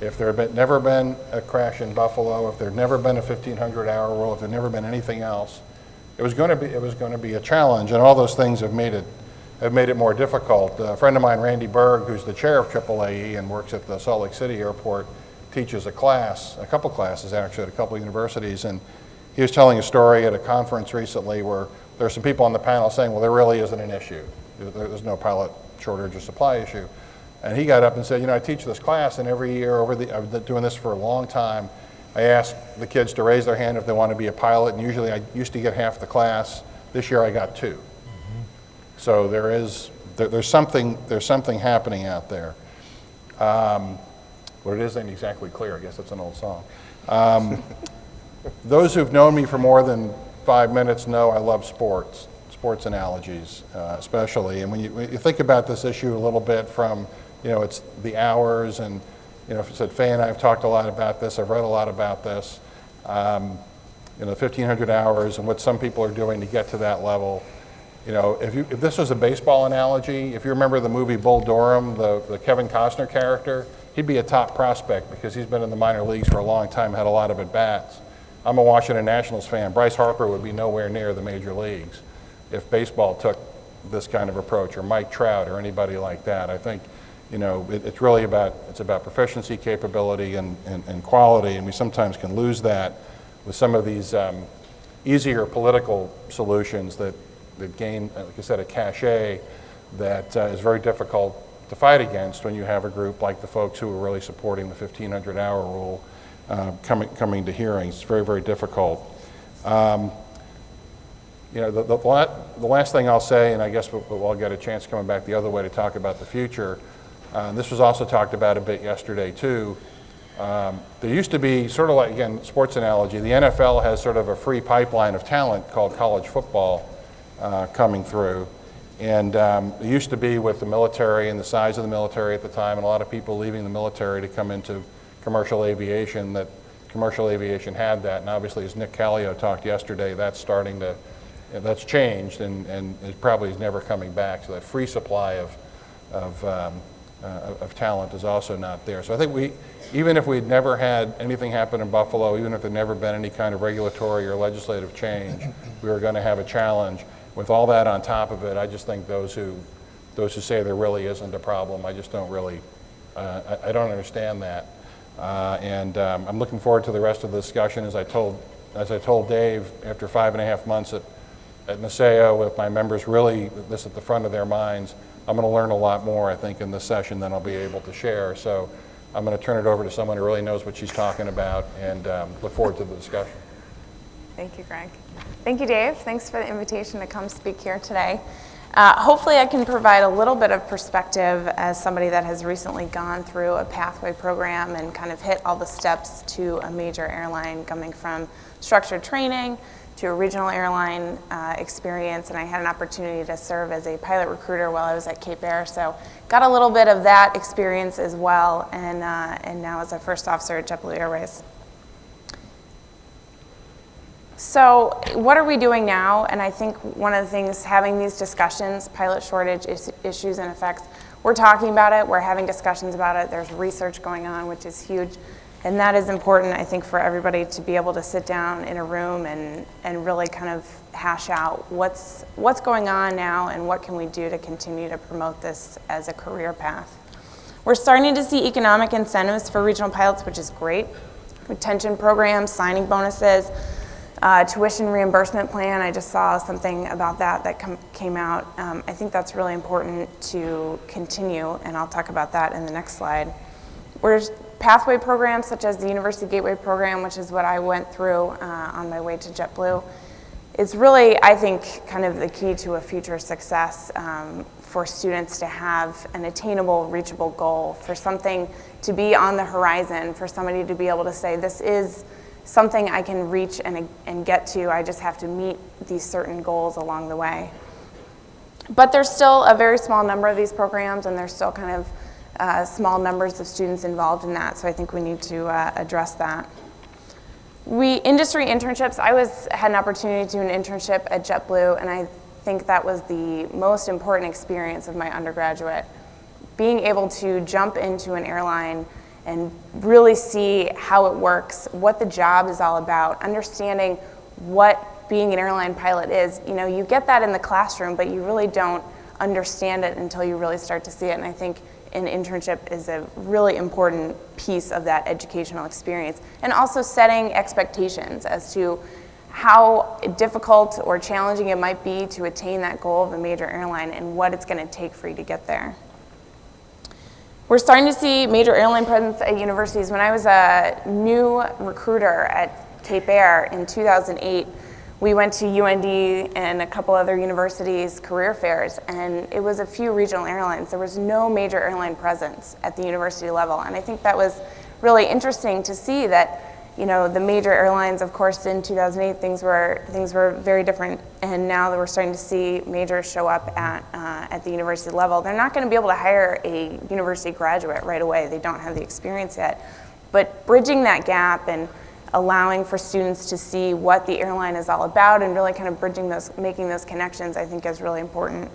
If there had never been a crash in Buffalo, if there had never been a 1,500-hour rule, if there had never been anything else, it was going to be a challenge, and all those things have made it more difficult. A friend of mine, Randy Berg, who's the chair of AAAE and works at the Salt Lake City Airport, teaches a couple classes actually at a couple universities, and he was telling a story at a conference recently where there are some people on the panel saying, well, there really isn't an issue. There's no pilot shortage or supply issue. And he got up and said, you know, I teach this class, and every year I've been doing this for a long time. I ask the kids to raise their hand if they want to be a pilot, and usually I used to get half the class. This year I got 2. So there's something happening out there. What it is ain't exactly clear. I guess that's an old song. Those who've known me for more than 5 minutes know I love sports analogies especially. And when you think about this issue a little bit from, you know, it's the hours, and, you know, if I said Faye and I have talked a lot about this, I've read a lot about this, you know, 1,500 hours and what some people are doing to get to that level. You know, if this was a baseball analogy, if you remember the movie Bull Durham, the Kevin Costner character, he'd be a top prospect because he's been in the minor leagues for a long time, had a lot of at-bats. I'm a Washington Nationals fan. Bryce Harper would be nowhere near the major leagues if baseball took this kind of approach, or Mike Trout, or anybody like that. I think, you know, it's really about proficiency, capability, and quality, and we sometimes can lose that with some of these easier political solutions that gain, like I said, a cachet that is very difficult to fight against when you have a group like the folks who are really supporting the 1,500-hour rule coming to hearings. It's very, very difficult. You know, the last thing I'll say, and I guess we'll get a chance coming back the other way to talk about the future, this was also talked about a bit yesterday too. There used to be sort of like, again, sports analogy, the NFL has sort of a free pipeline of talent called college football coming through. And it used to be with the military and the size of the military at the time, and a lot of people leaving the military to come into commercial aviation, that commercial aviation had that. And obviously, as Nick Callio talked yesterday, that's changed, and it probably is never coming back. So that free supply of talent is also not there. So I think even if we'd never had anything happen in Buffalo, even if there'd never been any kind of regulatory or legislative change, we were going to have a challenge. With all that on top of it, I just think those who say there really isn't a problem, I just don't really, I don't understand that. I'm looking forward to the rest of the discussion. As I told Dave, after 5.5 months at NASAO, with my members really this at the front of their minds, I'm going to learn a lot more, I think, in this session than I'll be able to share. So I'm going to turn it over to someone who really knows what she's talking about, and look forward to the discussion. Thank you, Greg. Thank you, Dave. Thanks for the invitation to come speak here today. Hopefully I can provide a little bit of perspective as somebody that has recently gone through a pathway program and kind of hit all the steps to a major airline, coming from structured training to a regional airline experience, and I had an opportunity to serve as a pilot recruiter while I was at Cape Air, so got a little bit of that experience as well, and now as a first officer at JetBlue Airways. So what are we doing now? And I think one of the things, having these discussions, pilot shortage issues and effects, we're talking about it, we're having discussions about it, there's research going on, which is huge. And that is important, I think, for everybody to be able to sit down in a room and really kind of hash out what's going on now and what can we do to continue to promote this as a career path. We're starting to see economic incentives for regional pilots, which is great. Retention programs, signing bonuses, tuition reimbursement plan. I just saw something about that came out. I think that's really important to continue, and I'll talk about that in the next slide. There's pathway programs such as the University Gateway program, which is what I went through on my way to JetBlue. It's really, I think, kind of the key to a future success for students to have an attainable, reachable goal, for something to be on the horizon, for somebody to be able to say, this is something I can reach and get to. I just have to meet these certain goals along the way. But there's still a very small number of these programs, and there's still kind of small numbers of students involved in that, so I think we need to address that. Industry internships, I had an opportunity to do an internship at JetBlue, and I think that was the most important experience of my undergraduate. Being able to jump into an airline and really see how it works, what the job is all about, understanding what being an airline pilot is. You know, you get that in the classroom, but you really don't understand it until you really start to see it, and I think an internship is a really important piece of that educational experience. And also setting expectations as to how difficult or challenging it might be to attain that goal of a major airline and what it's going to take for you to get there. We're starting to see major airline presence at universities. When I was a new recruiter at Cape Air in 2008, we went to UND and a couple other universities' career fairs, and it was a few regional airlines. There was no major airline presence at the university level, and I think that was really interesting to see that, you know, the major airlines, of course, in 2008, things were very different, and now that we're starting to see majors show up at the university level. They're not going to be able to hire a university graduate right away. They don't have the experience yet, but bridging that gap and allowing for students to see what the airline is all about and really kind of making those connections, I think is really important.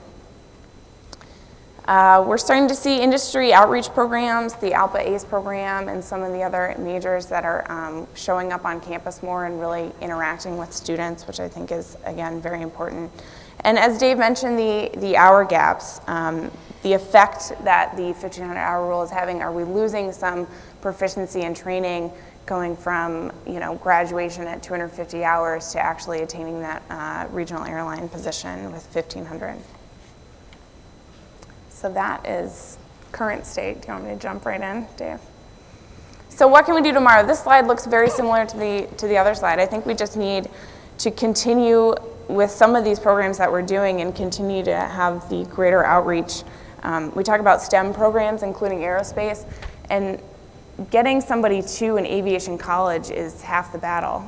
We're starting to see industry outreach programs, the ALPA ACE program, and some of the other majors that are showing up on campus more and really interacting with students, which I think is, again, very important. And as Dave mentioned, the hour gaps, the effect that the 1,500-hour rule is having. Are we losing some proficiency and training going from, you know, graduation at 250 hours to actually attaining that regional airline position with 1,500? So that is current state. Do you want me to jump right in, Dave? So what can we do tomorrow? This slide looks very similar to the other slide. I think we just need to continue with some of these programs that we're doing and continue to have the greater outreach. We talk about STEM programs, including aerospace, and getting somebody to an aviation college is half the battle.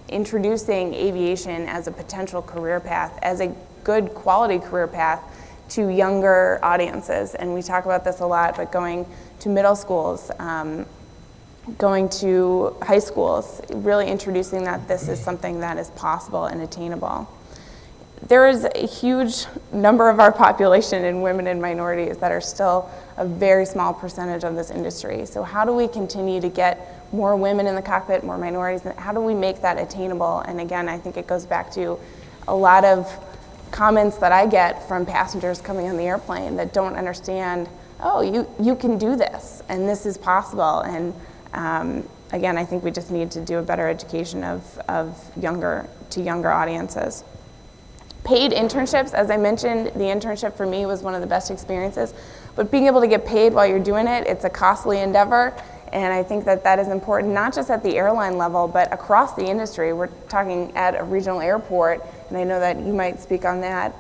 Introducing aviation as a potential career path, as a good quality career path to younger audiences. And we talk about this a lot, but going to middle schools, going to high schools, really introducing that this is something that is possible and attainable. There is a huge number of our population in women and minorities that are still a very small percentage of this industry. So how do we continue to get more women in the cockpit, more minorities? How do we make that attainable? And again, I think it goes back to a lot of comments that I get from passengers coming on the airplane that don't understand, oh, you can do this, and this is possible. And again, I think we just need to do a better education of younger audiences. Paid internships, as I mentioned, the internship for me was one of the best experiences, but being able to get paid while you're doing it, it's a costly endeavor, and I think that is important, not just at the airline level, but across the industry. We're talking at a regional airport, and I know that you might speak on that,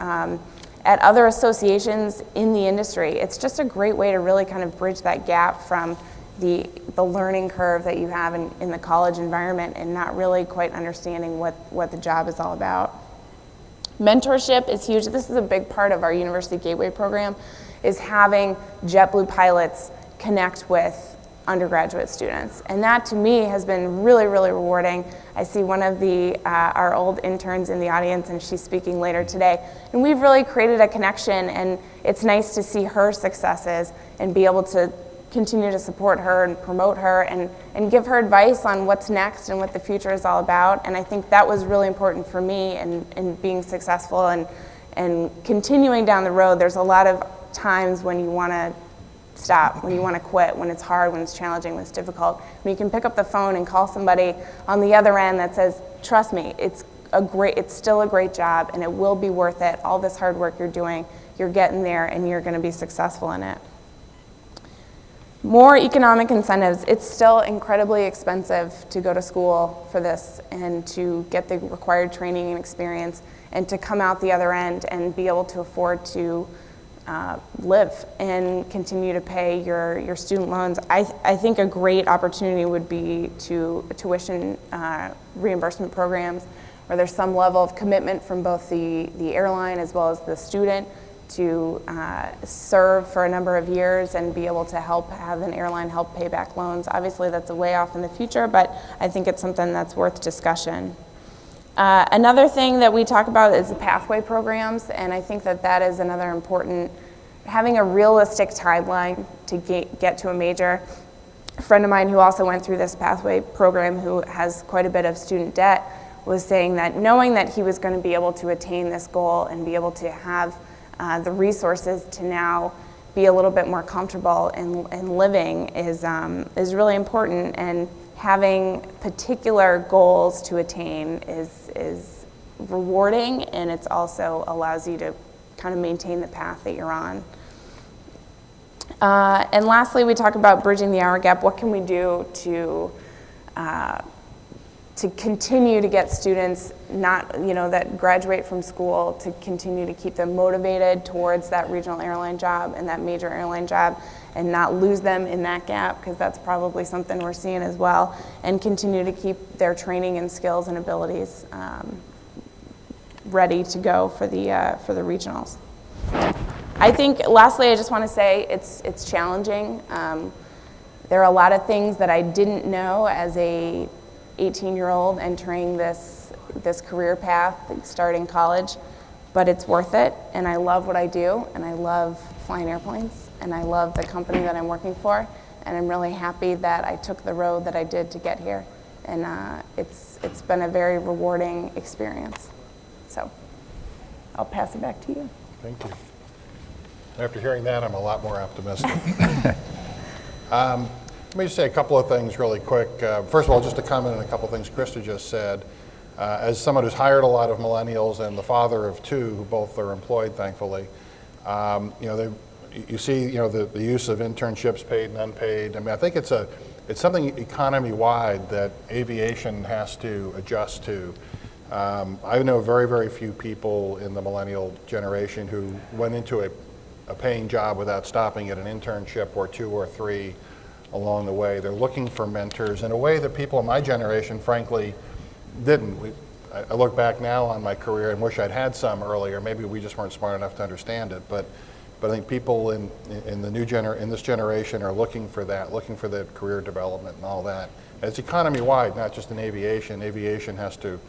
at other associations in the industry. It's just a great way to really kind of bridge that gap from the learning curve that you have in the college environment and not really quite understanding what the job is all about. Mentorship is huge. This is a big part of our University Gateway program, is having JetBlue pilots connect with undergraduate students. And that to me has been really, really rewarding. I see one of our old interns in the audience, and she's speaking later today. And we've really created a connection, and it's nice to see her successes and be able to continue to support her and promote her and give her advice on what's next and what the future is all about. And I think that was really important for me in being successful and continuing down the road. There's a lot of times when you want to stop, when you want to quit, when it's hard, when it's challenging, when it's difficult. When you can pick up the phone and call somebody on the other end that says, trust me, it's still a great job and it will be worth it. All this hard work you're doing, you're getting there and you're going to be successful in it. More economic incentives. It's still incredibly expensive to go to school for this and to get the required training and experience and to come out the other end and be able to afford to live and continue to pay your student loans. I think a great opportunity would be to tuition reimbursement programs where there's some level of commitment from both the airline as well as the student to serve for a number of years and be able to have an airline help pay back loans. Obviously that's a way off in the future, but I think it's something that's worth discussion. Another thing that we talk about is the pathway programs, and I think that is another important, having a realistic timeline to get to a major. A friend of mine who also went through this pathway program, who has quite a bit of student debt, was saying that knowing that he was going to be able to attain this goal and be able to have the resources to now be a little bit more comfortable in living is really important, and having particular goals to attain is rewarding, and it's also allows you to kind of maintain the path that you're on. And lastly, we talk about bridging the hour gap. What can we do to continue to get students that graduate from school, to continue to keep them motivated towards that regional airline job and that major airline job, and not lose them in that gap, because that's probably something we're seeing as well, and continue to keep their training and skills and abilities ready to go for the regionals. I think lastly, I just want to say it's challenging. There are a lot of things that I didn't know as a 18-year-old entering this career path, starting college, but it's worth it, and I love what I do, and I love flying airplanes, and I love the company that I'm working for, and I'm really happy that I took the road that I did to get here, and it's been a very rewarding experience. So I'll pass it back to you. Thank you. After hearing that, I'm a lot more optimistic. Let me just say a couple of things really quick. First of all, just to comment on a couple of things Krista just said. As someone who's hired a lot of millennials and the father of two who both are employed, thankfully, you see the use of internships, paid and unpaid. I mean, I think it's something economy-wide that aviation has to adjust to. I know very, very few people in the millennial generation who went into a paying job without stopping at an internship or two or three along the way. They're looking for mentors in a way that people in my generation, frankly, didn't. I look back now on my career and wish I'd had some earlier. Maybe we just weren't smart enough to understand it. But I think people in this generation are looking for that, looking for the career development and all that. It's economy-wide, not just in aviation. Aviation has to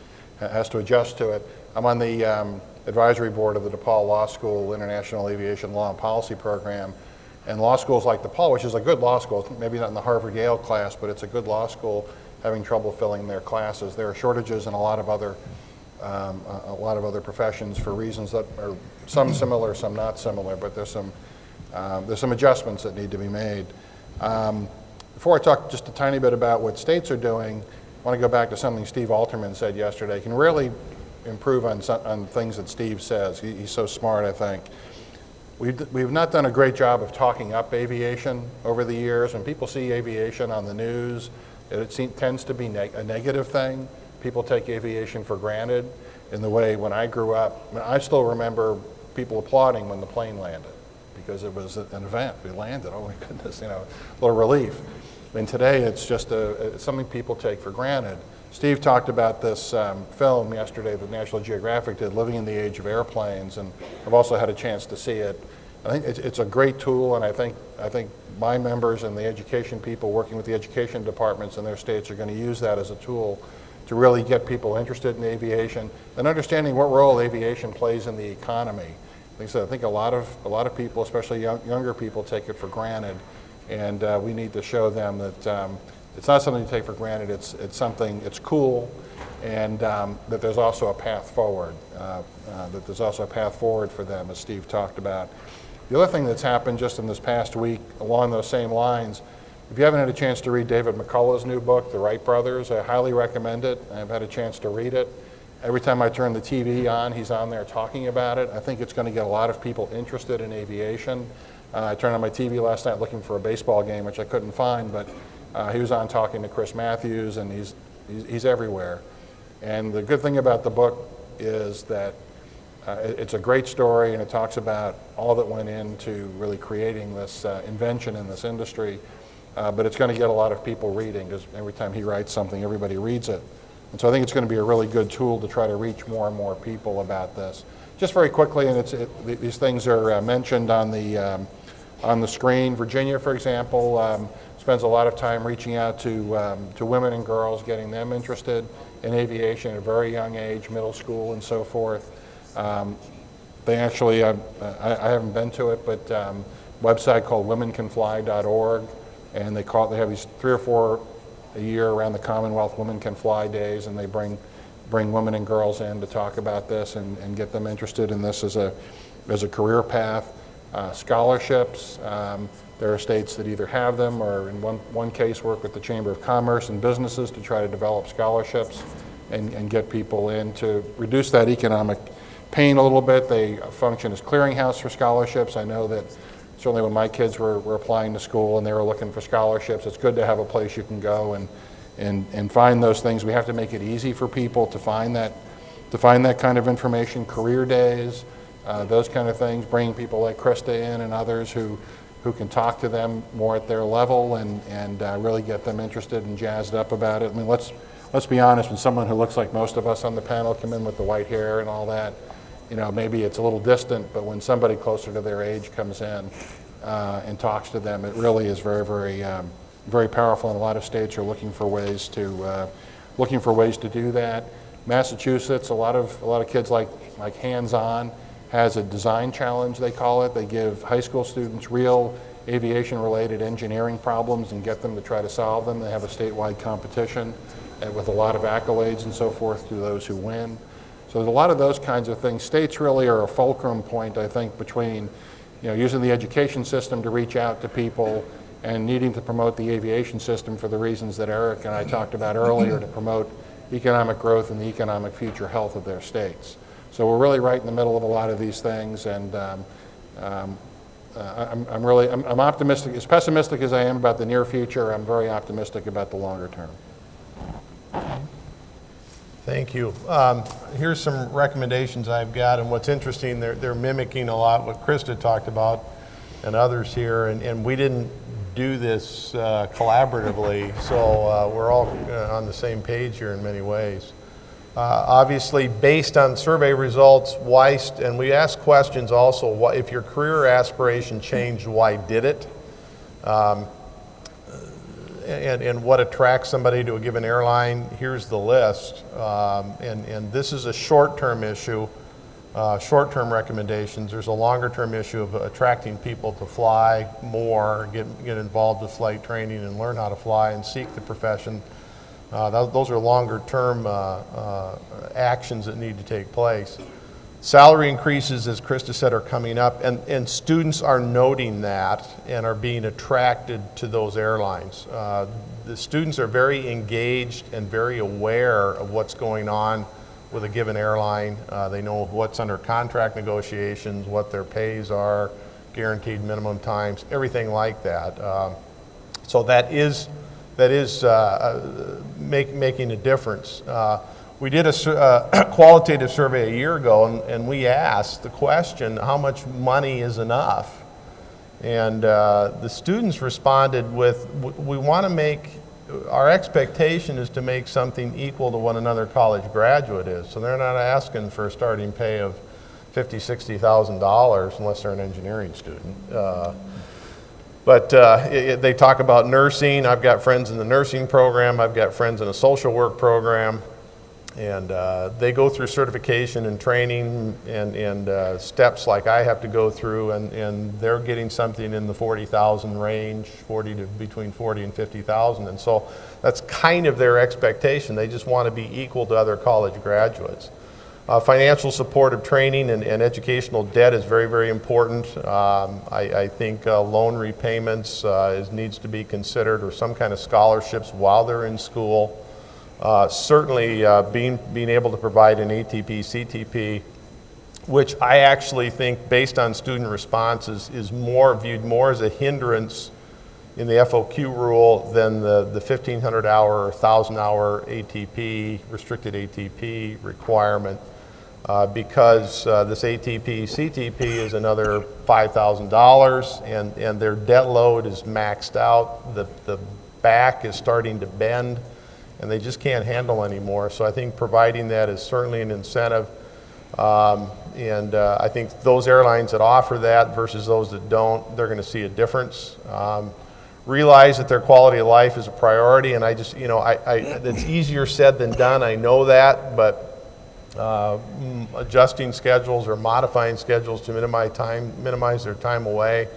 adjust to it. I'm on the advisory board of the DePaul Law School International Aviation Law and Policy Program. And law schools like DePaul, which is a good law school, maybe not in the Harvard-Yale class, but it's a good law school, having trouble filling their classes. There are shortages in a lot of other professions for reasons that are some similar, some not similar, but there's some adjustments that need to be made. Before I talk just a tiny bit about what states are doing, I want to go back to something Steve Alterman said yesterday. You can really improve on things that Steve says. He's so smart, I think. We've not done a great job of talking up aviation over the years. When people see aviation on the news, it tends to be a negative thing. People take aviation for granted in the way when I grew up. I still remember people applauding when the plane landed. because it was an event. We landed, oh my goodness, a little relief. And today it's just it's something people take for granted. Steve talked about this film yesterday that National Geographic did, Living in the Age of Airplanes, and I've also had a chance to see it. I think it's a great tool, and I think my members and the education people working with the education departments in their states are going to use that as a tool to really get people interested in aviation and understanding what role aviation plays in the economy. Like I said, I think a lot of people, especially younger people, take it for granted, and we need to show them that it's not something to take for granted. It's something. It's cool, and that there's also a path forward. That there's also a path forward for them, as Steve talked about. The other thing that's happened just in this past week, along those same lines, if you haven't had a chance to read David McCullough's new book, The Wright Brothers, I highly recommend it. I've had a chance to read it. Every time I turn the TV on, he's on there talking about it. I think it's going to get a lot of people interested in aviation. I turned on my TV last night looking for a baseball game, which I couldn't find, but he was on talking to Chris Matthews, and he's everywhere. And the good thing about the book is that it's a great story, and it talks about all that went into really creating this invention in this industry. But it's going to get a lot of people reading, because every time he writes something, everybody reads it. And so I think it's going to be a really good tool to try to reach more and more people about this. Just very quickly, and these things are mentioned on the screen. Virginia, for example, spends a lot of time reaching out to women and girls, getting them interested in aviation at a very young age, middle school and so forth. They actually, I haven't been to it, but website called womencanfly.org, and they have these 3 or 4 a year around the Commonwealth Women Can Fly Days, and they bring women and girls in to talk about this and get them interested in this as a career path. Scholarships, there are states that either have them or in one case work with the Chamber of Commerce and businesses to try to develop scholarships and get people in to reduce that economic pain a little bit. They function as clearinghouse for scholarships. I know that certainly when my kids were applying to school and they were looking for scholarships, it's good to have a place you can go and find those things. We have to make it easy for people to find that kind of information. Career days, those kind of things, bringing people like Krista in and others who can talk to them more at their level and really get them interested and jazzed up about it. I mean, let's be honest, when someone who looks like most of us on the panel come in with the white hair and all that, maybe it's a little distant, but when somebody closer to their age comes in and talks to them, it really is very, very, very powerful. And a lot of states are looking for ways to do that. Massachusetts, a lot of kids like Hands-On has a design challenge, they call it. They give high school students real aviation-related engineering problems and get them to try to solve them. They have a statewide competition with a lot of accolades and so forth to those who win. So there's a lot of those kinds of things. States really are a fulcrum point, I think, between using the education system to reach out to people and needing to promote the aviation system for the reasons that Eric and I talked about earlier, to promote economic growth and the economic future health of their states. So we're really right in the middle of a lot of these things, and I'm optimistic. As pessimistic as I am about the near future, I'm very optimistic about the longer term. Thank you. Here's some recommendations I've got, and what's interesting, they're mimicking a lot what Krista talked about and others here, and we didn't do this collaboratively, so we're all on the same page here in many ways. Obviously, based on survey results, and we asked questions also, if your career aspiration changed, why did it? And what attracts somebody to a given airline. Here's the list. And this is a short-term issue, short-term recommendations. There's a longer-term issue of attracting people to fly more, get involved with flight training and learn how to fly and seek the profession. Those are longer-term actions that need to take place. Salary increases, as Krista said, are coming up, and students are noting that and are being attracted to those airlines. The students are very engaged and very aware of what's going on with a given airline. They know what's under contract negotiations, what their pays are, guaranteed minimum times, everything like that. So that is making a difference. We did a qualitative survey a year ago, and we asked the question, how much money is enough And the students responded with, we want to make, our expectation is to make something equal to what another college graduate is. So they're not asking for a starting pay of $50,000, $60,000 unless they're an engineering student. But they talk about nursing. I've got friends in the nursing program. I've got friends in a social work program. And they go through certification and training and steps like I have to go through, and they're getting something in the 40,000 range, between 40 and 50,000. And so that's kind of their expectation. They just want to be equal to other college graduates. Financial support of training and educational debt is very, very important. I think loan repayments needs to be considered, or some kind of scholarships while they're in school. Certainly being able to provide an ATP, CTP, which I actually think, based on student responses, is viewed more as a hindrance in the FOQ rule than the 1,500 hour or 1,000 hour ATP, restricted ATP requirement, because this ATP, CTP is another $5,000, and their debt load is maxed out. The back is starting to bend, and they just can't handle anymore. So I think providing that is certainly an incentive. And I think those airlines that offer that versus those that don't, they're going to see a difference. Realize that their quality of life is a priority, and I just, it's easier said than done, I know that, but adjusting schedules or modifying schedules to minimize their time away.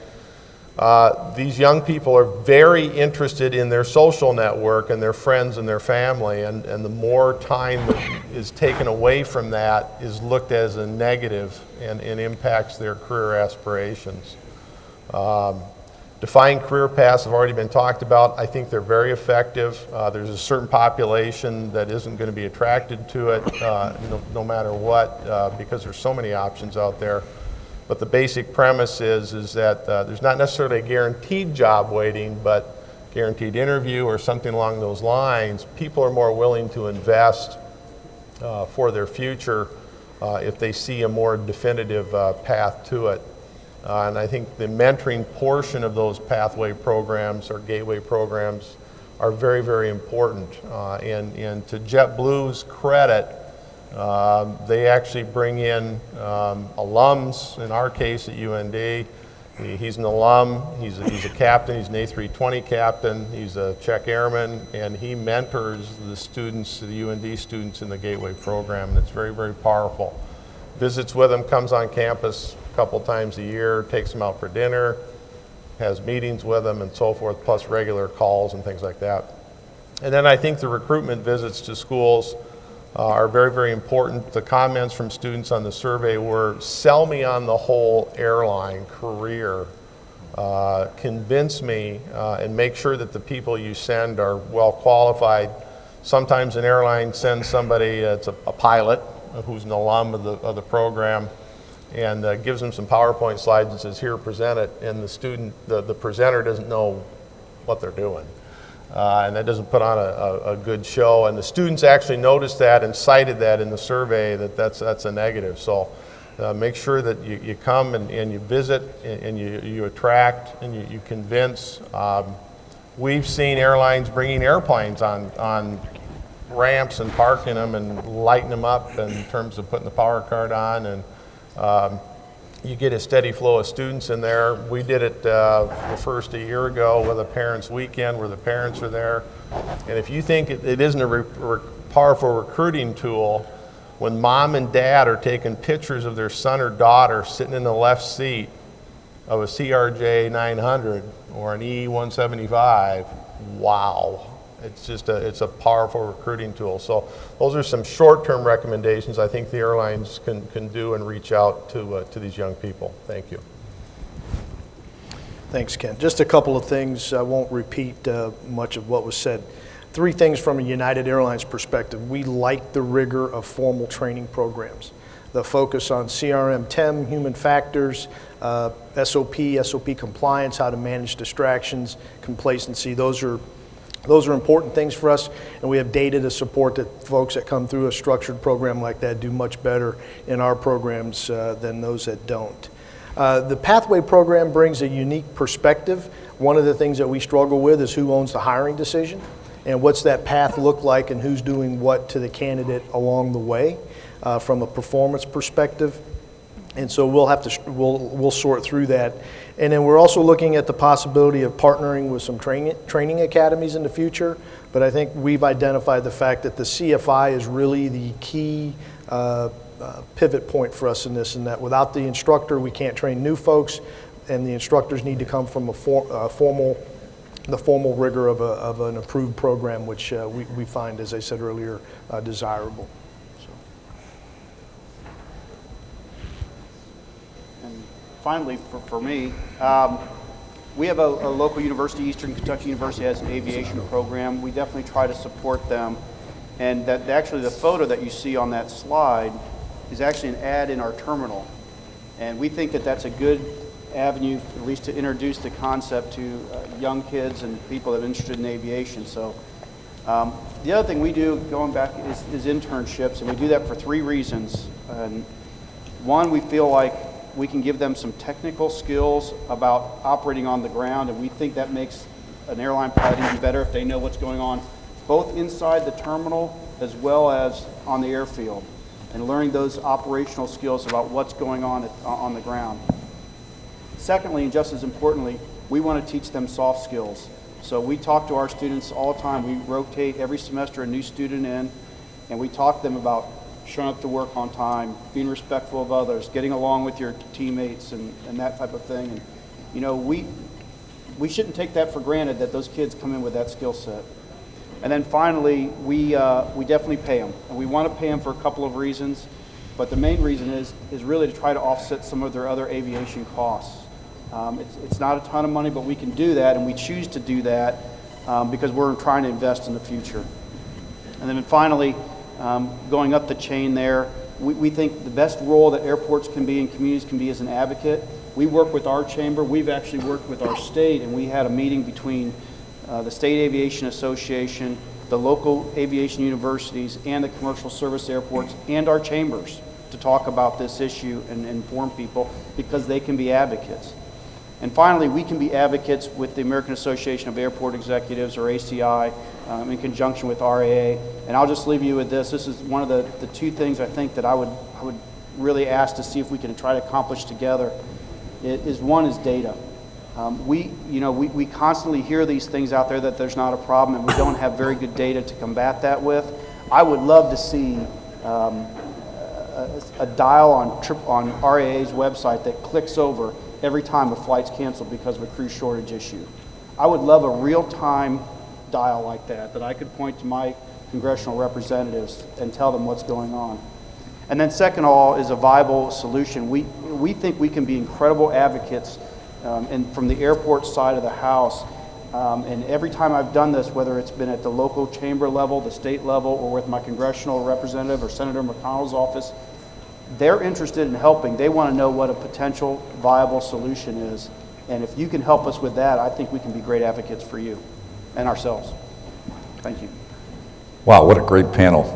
These young people are very interested in their social network and their friends and their family, and the more time that is taken away from that is looked as a negative and impacts their career aspirations. Defined career paths have already been talked about. I think they're very effective. There's a certain population that isn't going to be attracted to it no matter what, because there's so many options out there. But the basic premise is that there's not necessarily a guaranteed job waiting, but guaranteed interview or something along those lines. People are more willing to invest for their future if they see a more definitive path to it. And I think the mentoring portion of those pathway programs or gateway programs are very, very important. And to JetBlue's credit, they actually bring in alums, in our case at UND. He's an alum, he's a captain, he's an A320 captain, he's a Czech airman, and he mentors the students, the UND students in the Gateway program, and it's very, very powerful. Visits with them, comes on campus a couple times a year, takes them out for dinner, has meetings with them and so forth, plus regular calls and things like that. And then I think the recruitment visits to schools are very, very important. The comments from students on the survey were, sell me on the whole airline career. Convince me and make sure that the people you send are well qualified. Sometimes an airline sends somebody that's a pilot who's an alum of the program, and gives them some PowerPoint slides and says, here, present it, and the presenter doesn't know what they're doing. And that doesn't put on a good show. And the students actually noticed that and cited that in the survey, that's a negative. So make sure that you come and you visit and you attract and you convince. We've seen airlines bringing airplanes on ramps and parking them and lighting them up in terms of putting the power card on. And you get a steady flow of students in there. We did it first a year ago with a parents' weekend where the parents are there. And if you think it isn't a powerful recruiting tool, when mom and dad are taking pictures of their son or daughter sitting in the left seat of a CRJ 900 or an E175, wow. It's a powerful recruiting tool. So those are some short-term recommendations I think the airlines can do and reach out to these young people. Thank you. Thanks, Ken. Just a couple of things. I won't repeat much of what was said. 3 things from a United Airlines perspective. We like the rigor of formal training programs. The focus on CRM, TEM, human factors, SOP compliance, how to manage distractions, complacency. Those are important things for us, and we have data to support that folks that come through a structured program like that do much better in our programs than those that don't. The Pathway program brings a unique perspective. One of the things that we struggle with is who owns the hiring decision and what's that path look like and who's doing what to the candidate along the way from a performance perspective. And so we'll sort through that. And then we're also looking at the possibility of partnering with some training academies in the future. But I think we've identified the fact that the CFI is really the key pivot point for us in this, and that without the instructor, we can't train new folks, and the instructors need to come from the formal rigor of an approved program, which we find, as I said earlier, desirable. Finally, for me, we have a local university, Eastern Kentucky University, has an aviation program. We definitely try to support them. And that actually the photo that you see on that slide is actually an ad in our terminal. And we think that that's a good avenue, at least to introduce the concept to young kids and people that are interested in aviation. So the other thing we do, going back, is internships, and we do that for 3 reasons. And one, we feel like we can give them some technical skills about operating on the ground, and we think that makes an airline pilot even better if they know what's going on, both inside the terminal as well as on the airfield, and learning those operational skills about what's going on the ground. Secondly, and just as importantly, we want to teach them soft skills. So we talk to our students all the time. We rotate every semester a new student in, and we talk to them about showing up to work on time, being respectful of others, getting along with your teammates, and that type of thing. And you know, we shouldn't take that for granted that those kids come in with that skill set. And then finally, we definitely pay them, and we want to pay them for a couple of reasons, but the main reason is really to try to offset some of their other aviation costs. It's not a ton of money, but we can do that, and we choose to do that because we're trying to invest in the future. And then finally, going up the chain there, we think the best role that airports can be and communities can be as an advocate. We work with our chamber. We've actually worked with our state, and we had a meeting between the State Aviation Association, the local aviation universities, and the commercial service airports, and our chambers to talk about this issue and inform people, because they can be advocates. And finally, we can be advocates with the American Association of Airport Executives, or ACI, in conjunction with RAA. And I'll just leave you with this. This is one of the 2 things I think that I would really ask to see if we can try to accomplish together. One is data. We constantly hear these things out there that there's not a problem, and we don't have very good data to combat that with. I would love to see a dial on RAA's website that clicks over every time a flight's canceled because of a crew shortage issue. I would love a real-time dial like that I could point to my congressional representatives and tell them what's going on. And then second of all is a viable solution. We think we can be incredible advocates and from the airport side of the house. And every time I've done this, whether it's been at the local chamber level, the state level, or with my congressional representative or Senator McConnell's office, they're interested in helping. They want to know what a potential viable solution is. And if you can help us with that, I think we can be great advocates for you and ourselves. Thank you. Wow, what a great panel.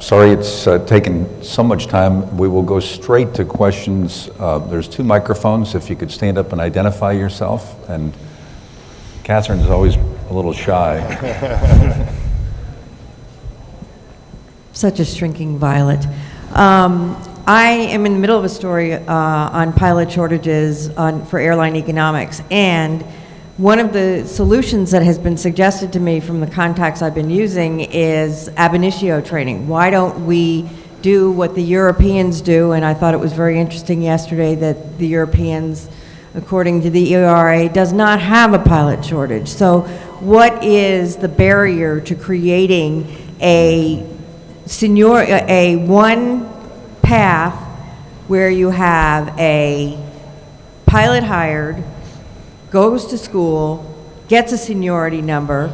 Sorry it's taken so much time. We will go straight to questions. There's 2 microphones. If you could stand up and identify yourself. And Catherine is always a little shy. Such a shrinking violet. I am in the middle of a story on pilot shortages for airline economics, and one of the solutions that has been suggested to me from the contacts I've been using is ab initio training. Why don't we do what the Europeans do? And I thought it was very interesting yesterday that the Europeans, according to the ERA, does not have a pilot shortage. So what is the barrier to creating a one path where you have a pilot hired, goes to school, gets a seniority number,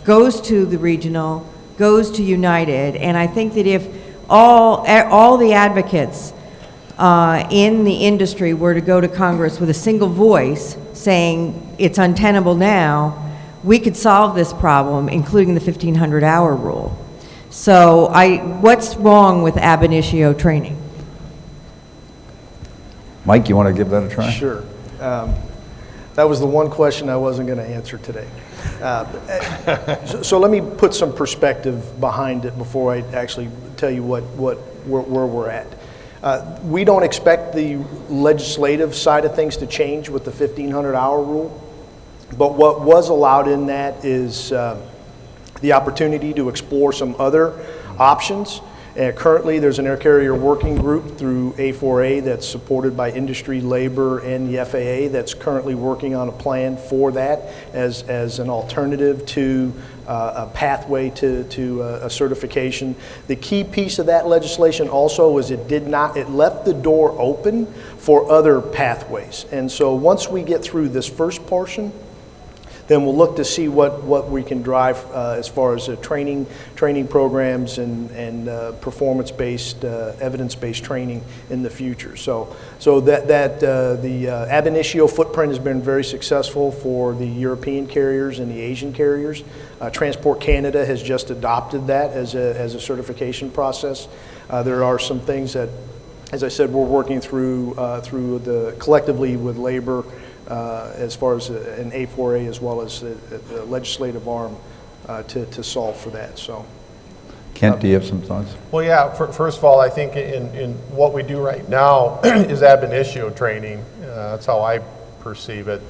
goes to the regional, goes to United, and I think that if all the advocates in the industry were to go to Congress with a single voice saying it's untenable now, we could solve this problem, including the 1,500-hour rule. So what's wrong with ab initio training? Mike, you want to give that a try? Sure. That was the one question I wasn't going to answer today. So let me put some perspective behind it before I actually tell you where we're at. We don't expect the legislative side of things to change with the 1,500-hour rule, but what was allowed in that is the opportunity to explore some other options. Currently, there's an air carrier working group through A4A that's supported by industry, labor, and the FAA that's currently working on a plan for that as an alternative to a pathway to a certification. The key piece of that legislation also was it left the door open for other pathways. And so once we get through this first portion, then we'll look to see what we can drive as far as training programs and performance-based, evidence-based training in the future. So the ab initio footprint has been very successful for the European carriers and the Asian carriers. Transport Canada has just adopted that as a certification process. There are some things that, as I said, we're working through collectively with labor, as far as an A4A as well as the legislative arm to solve for that. So, Kent, do you have some thoughts? Well, yeah, first of all, I think in what we do right now is ab initio training. That's how I perceive it.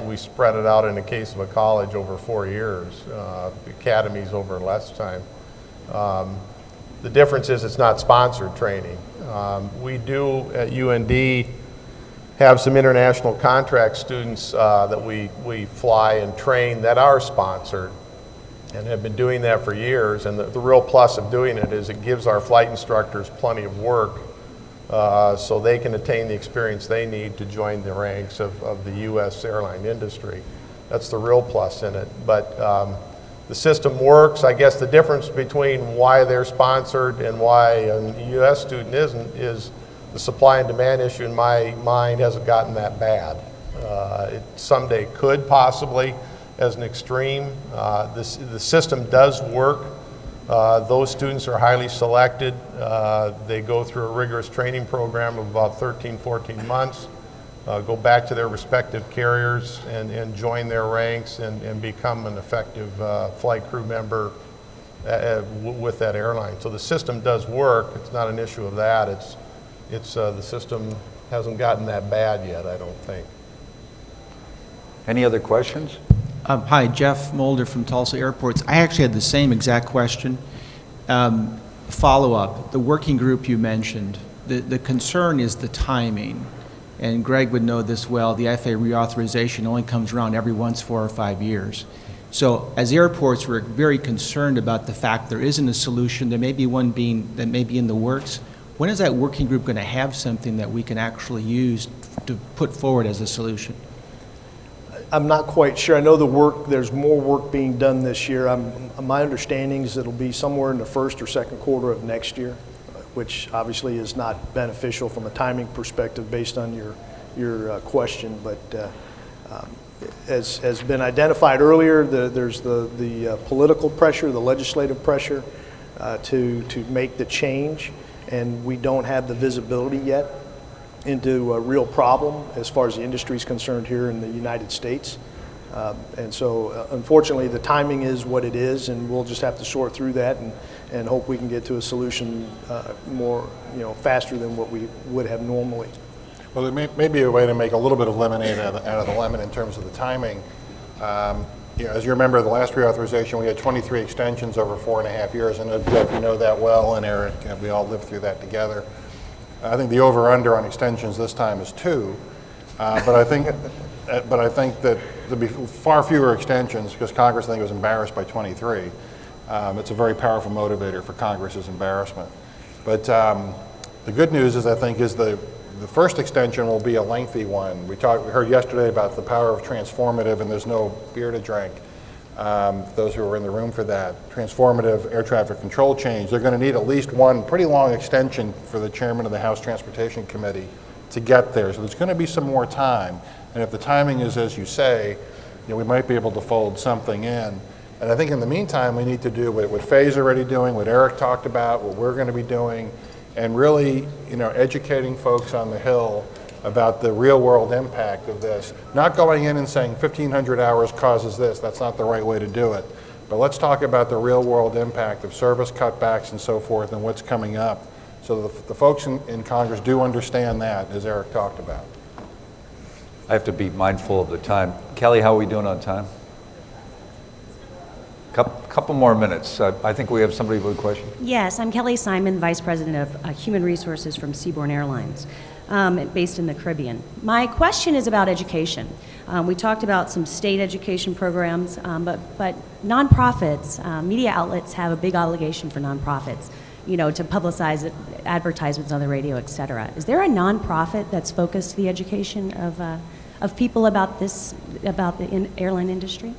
We spread it out in the case of a college over 4 years, academies over less time. The difference is it's not sponsored training. We do at UND have some international contract students that we fly and train that are sponsored and have been doing that for years. And the real plus of doing it is it gives our flight instructors plenty of work so they can attain the experience they need to join the ranks of the U.S. airline industry. That's the real plus in it. But the system works. I guess the difference between why they're sponsored and why a U.S. student isn't is the supply and demand issue in my mind hasn't gotten that bad. It someday could possibly as an extreme. The system does work. Those students are highly selected. They go through a rigorous training program of about 13, 14 months, go back to their respective carriers and join their ranks and become an effective flight crew member with that airline. So the system does work. It's not an issue of that. It's the system hasn't gotten that bad yet, I don't think. Any other questions? Hi, Jeff Mulder from Tulsa Airports. I actually had the same exact question. Follow-up, the working group you mentioned, the concern is the timing. And Greg would know this well, the FAA reauthorization only comes around every once 4 or 5 years. So as airports, we're very concerned about the fact there isn't a solution. There may be one that may be in the works. When is that working group going to have something that we can actually use to put forward as a solution? I'm not quite sure. I know there's more work being done this year. My understanding is it'll be somewhere in the first or second quarter of next year, which obviously is not beneficial from a timing perspective based on your question. But as has been identified earlier, there's the political pressure, the legislative pressure to make the change. And we don't have the visibility yet into a real problem as far as the industry is concerned here in the United States. And so, unfortunately, the timing is what it is, and we'll just have to sort through that and hope we can get to a solution more, faster than what we would have normally. Well, there may be a way to make a little bit of lemonade out of the lemon in terms of the timing. As you remember, the last reauthorization, we had 23 extensions over 4.5 years. I know, Jeff, you know that well, and Eric, we all lived through that together. I think the over-under on extensions this time is 2, but I think that there'll be far fewer extensions because Congress, I think, was embarrassed by 23. It's a very powerful motivator for Congress's embarrassment. But the good news is, I think, is the first extension will be a lengthy one. We heard yesterday about the power of transformative, and there's no beer to drink. Those who were in the room for that. Transformative air traffic control change. They're going to need at least one pretty long extension for the chairman of the House Transportation Committee to get there. So there's going to be some more time. And if the timing is as you say, we might be able to fold something in. And I think in the meantime, we need to do what Faye's already doing, what Eric talked about, what we're going to be doing, and really, educating folks on the Hill about the real-world impact of this. Not going in and saying 1,500 hours causes this. That's not the right way to do it. But let's talk about the real-world impact of service cutbacks and so forth and what's coming up, so the folks in Congress do understand that, as Eric talked about. I have to be mindful of the time. Kelly, how are we doing on time? Couple more minutes. I think we have somebody with a question. Yes, I'm Kelly Simon, Vice President of Human Resources from Seaborne Airlines, based in the Caribbean. My question is about education. We talked about some state education programs, but nonprofits, media outlets have a big obligation for nonprofits, to publicize it, advertisements on the radio, et cetera. Is there a nonprofit that's focused the education of people about the airline industry?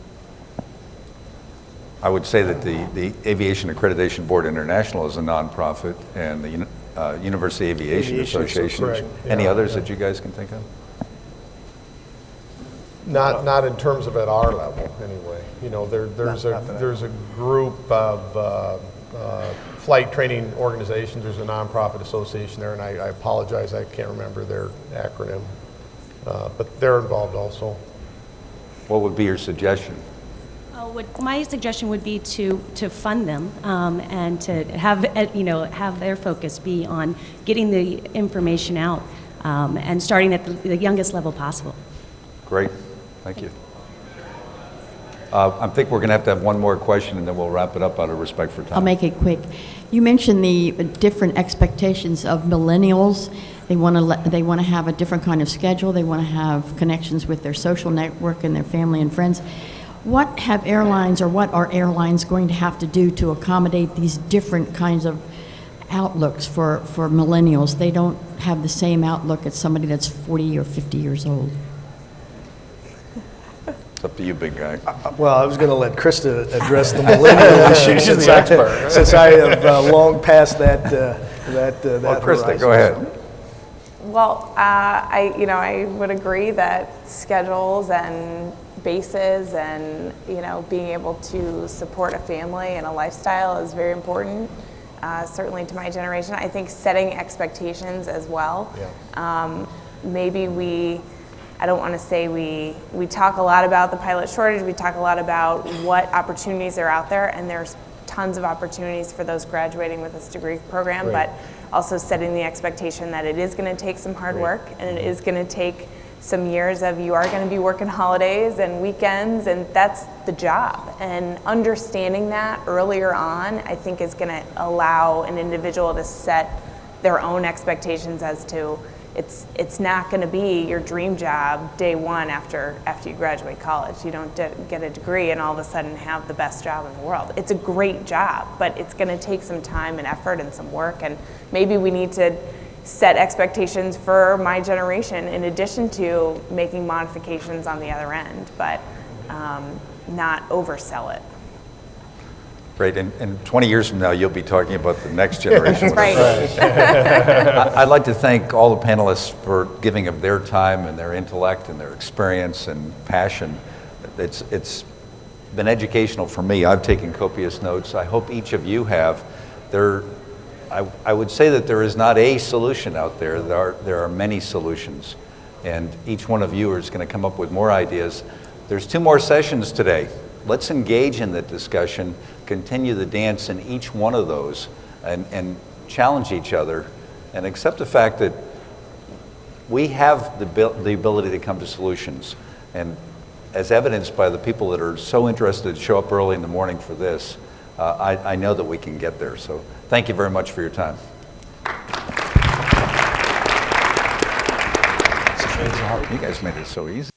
I would say that the Aviation Accreditation Board International is a nonprofit, and the University Aviation Association. Correct. Any others that you guys can think of? Not in terms of at our level, anyway. There's a group of flight training organizations. There's a nonprofit association there, and I apologize, I can't remember their acronym, but they're involved also. What would be your suggestion? My suggestion would be to fund them and to have their focus be on getting the information out and starting at the youngest level possible. Great, thank you. I think we're going to have one more question, and then we'll wrap it up out of respect for time. I'll make it quick. You mentioned the different expectations of millennials. They want to have a different kind of schedule. They want to have connections with their social network and their family and friends. What are airlines going to have to do to accommodate these different kinds of outlooks for millennials? They don't have the same outlook as somebody that's 40 or 50 years old. It's up to you, big guy. Well, I was going to let Krista address the millennial issue since I have long passed that. Well, Krista, horizon. go ahead. Well, I would agree that schedules and bases and being able to support a family and a lifestyle is very important. Certainly to my generation. I think setting expectations as well. Yeah. Maybe I don't want to say we talk a lot about the pilot shortage. We talk a lot about what opportunities are out there, and there's tons of opportunities for those graduating with this degree program. Right. But also setting the expectation that it is going to take some hard work, and it is going to take some years of you are going to be working holidays and weekends, and that's the job. And understanding that earlier on, I think, is going to allow an individual to set their own expectations as to it's not going to be your dream job day one after you graduate college. You don't get a degree and all of a sudden have the best job in the world. It's a great job, but it's going to take some time and effort and some work, and maybe we need to set expectations for my generation in addition to making modifications on the other end, but not oversell it. Great, and 20 years from now, you'll be talking about the next generation. Right. I'd like to thank all the panelists for giving of their time and their intellect and their experience and passion. It's been educational for me. I've taken copious notes. I hope each of you have. I would say that there is not a solution out there. There are many solutions, and each one of you is going to come up with more ideas. There's 2 more sessions today. Let's engage in the discussion, continue the dance in each one of those, and challenge each other, and accept the fact that we have the ability to come to solutions. And as evidenced by the people that are so interested to show up early in the morning for this, I know that we can get there. So thank you very much for your time. You guys made it so easy.